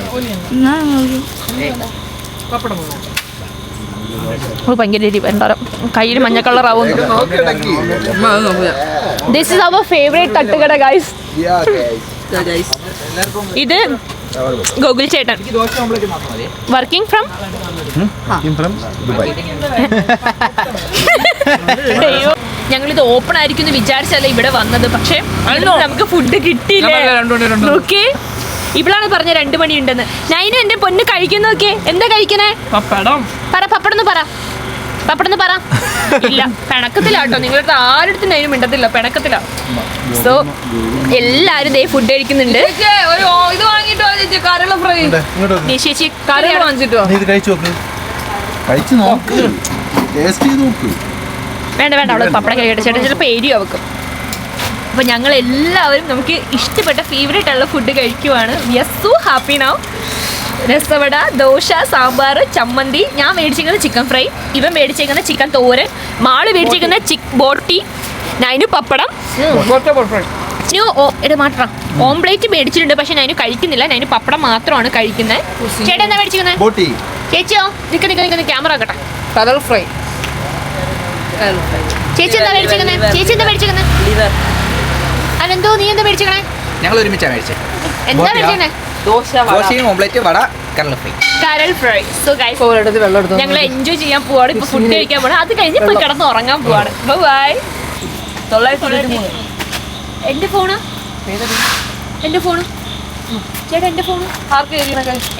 ഭയങ്കര ഉണ്ടാവും, കയ്യിൽ മഞ്ഞ കളറാവും. ദിസ് ഇസ് അവർ ഫേവറേറ്റ് തട്ടുകട ഗൈസ്. ഇത് ഗോകുൽ ചേട്ടൻ, വർക്കിംഗ് ഫ്രം ഞങ്ങളിത് ഓപ്പൺ ആയിരിക്കും എന്ന് വിചാരിച്ചല്ലേ ഇവിടെ വന്നത്, പക്ഷെ നമുക്ക് ഫുഡ് കിട്ടിയില്ലേ. ഓക്കെ, ഇവളാണ് പറഞ്ഞ 2 മണി ഉണ്ടെന്ന്. നൈനു എന്റെ പൊന്ന് കഴിക്കുന്നൊക്കെ എന്താ കഴിക്കണേ? പപ്പടം. പപ്പടന്ന് പറ. ഇല്ല, പിണക്കത്തിലാട്ടോ. നിങ്ങളുടെ ആരുടെ നൈനും മിണ്ടത്തില്ല, പിണക്കത്തില്ല. സോ എല്ലാരും ദേ ഫുഡ് കഴിക്കുന്നുണ്ട്. ഇത് വാങ്ങിട്ടോ കരള ഫ്രൈ. ചേച്ചി കറി വാങ്ങിച്ചിട്ടോ? വേണ്ട അവള് പപ്പടം കഴിക്കട്ടെ. ചേട്ടൻ ചിലപ്പോൾ എരിയോ വെക്കും. അപ്പോൾ ഞങ്ങൾ എല്ലാവരും നമുക്ക് ഇഷ്ടപ്പെട്ട ഫേവറേറ്റ് ഉള്ള ഫുഡ് കഴിക്കുവാണ്. We are so happy now. Rasavada, dosa, sambar, chammanthi. ഞാൻ മേടിച്ചിരിക്കുന്നത് ചിക്കൻ ഫ്രൈ, ഇവൻ മേടിച്ചിരിക്കുന്നത് ചിക്കൻ തോരൻ, മാള് മേടിച്ചിരിക്കുന്നത് ബോട്ടി, നൈനു പപ്പടം. മാറ്റാം ഓംപ്ലേറ്റ് മേടിച്ചിട്ടുണ്ട്, പക്ഷെ നൈനു കഴിക്കുന്നില്ല. നൈനു പപ്പടം മാത്രമാണ് കഴിക്കുന്നത്. ചേട്ടൻ എന്താ മേടിച്ചിരിക്കുന്നത്? ചേച്ചിയോ? നിൽക്കുന്ന ക്യാമറ ആക്കട്ടെ. കരൾ ഫ്രൈ. ചേച്ചി എന്താ മേടിച്ചിരിക്കുന്നത്? അനന്തോ, നീ എന്താ മേടിച്ചിരിക്കണേ? ഞങ്ങൾ ഒരുമിച്ചാണ് മേടിച്ചത്. എന്താ മേടിച്ചിരിക്കണേ? ദോശയും ഓംലെറ്റ്, വട, കരൾ ഫ്രൈ. സോ ഗൈസ്, ഞങ്ങൾ എൻജോയ് ചെയ്യാൻ പോവാണ്. ഇപ്പൊ ഫുഡ് കഴിക്കാൻ പോവാണ്. അത് കഴിഞ്ഞ് പോയി കിടന്ന് ഉറങ്ങാൻ പോവാണ്. ബൈ. 993. എന്റെ ഫോണ് ചേട്ടാ, എന്റെ ഫോണ്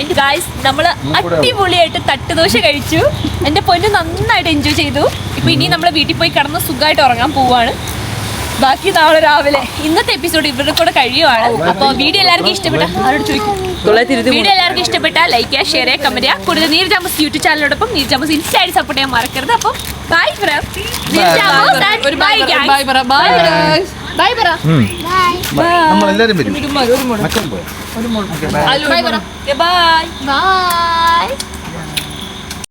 എന്റെ. ഗായ്സ്, നമ്മള് അടിപൊളിയായിട്ട് തട്ടുദോശ കഴിച്ചു. എന്റെ പൊന്ന് നന്നായിട്ട് എൻജോയ് ചെയ്തു. ഇപ്പൊ ഇനി നമ്മള് വീട്ടിൽ പോയി കിടന്ന് സുഖമായിട്ട് ഉറങ്ങാൻ പോവാണ്. ബാക്കി നാളെ രാവിലെ ഇന്നത്തെ എപ്പിസോഡ് ഇവരുടെ കൂടെ കഴിയുവാണ്. അപ്പോൾ വീഡിയോ എല്ലാവർക്കും ഇഷ്ടപ്പെട്ട വീഡിയോ എല്ലാവർക്കും ഇഷ്ടപ്പെട്ട ലൈക്ക് ചെയ്യുക, ഷെയർ ചെയ്യുക, കമന്റ് ചെയ്യുക. കൂടുതൽ നീരജ് ജാമൂസ് യൂട്യൂബ് ചാനലിനോടൊപ്പം നീരജ് ജാമൂസ് ഇൻസ്റ്റയിൽ സപ്പോർട്ട് ചെയ്യാൻ മറക്കരുത്. അപ്പം ബൈ ഫ്രം നമ്മളെല്ലാരും വരും. ബൈ.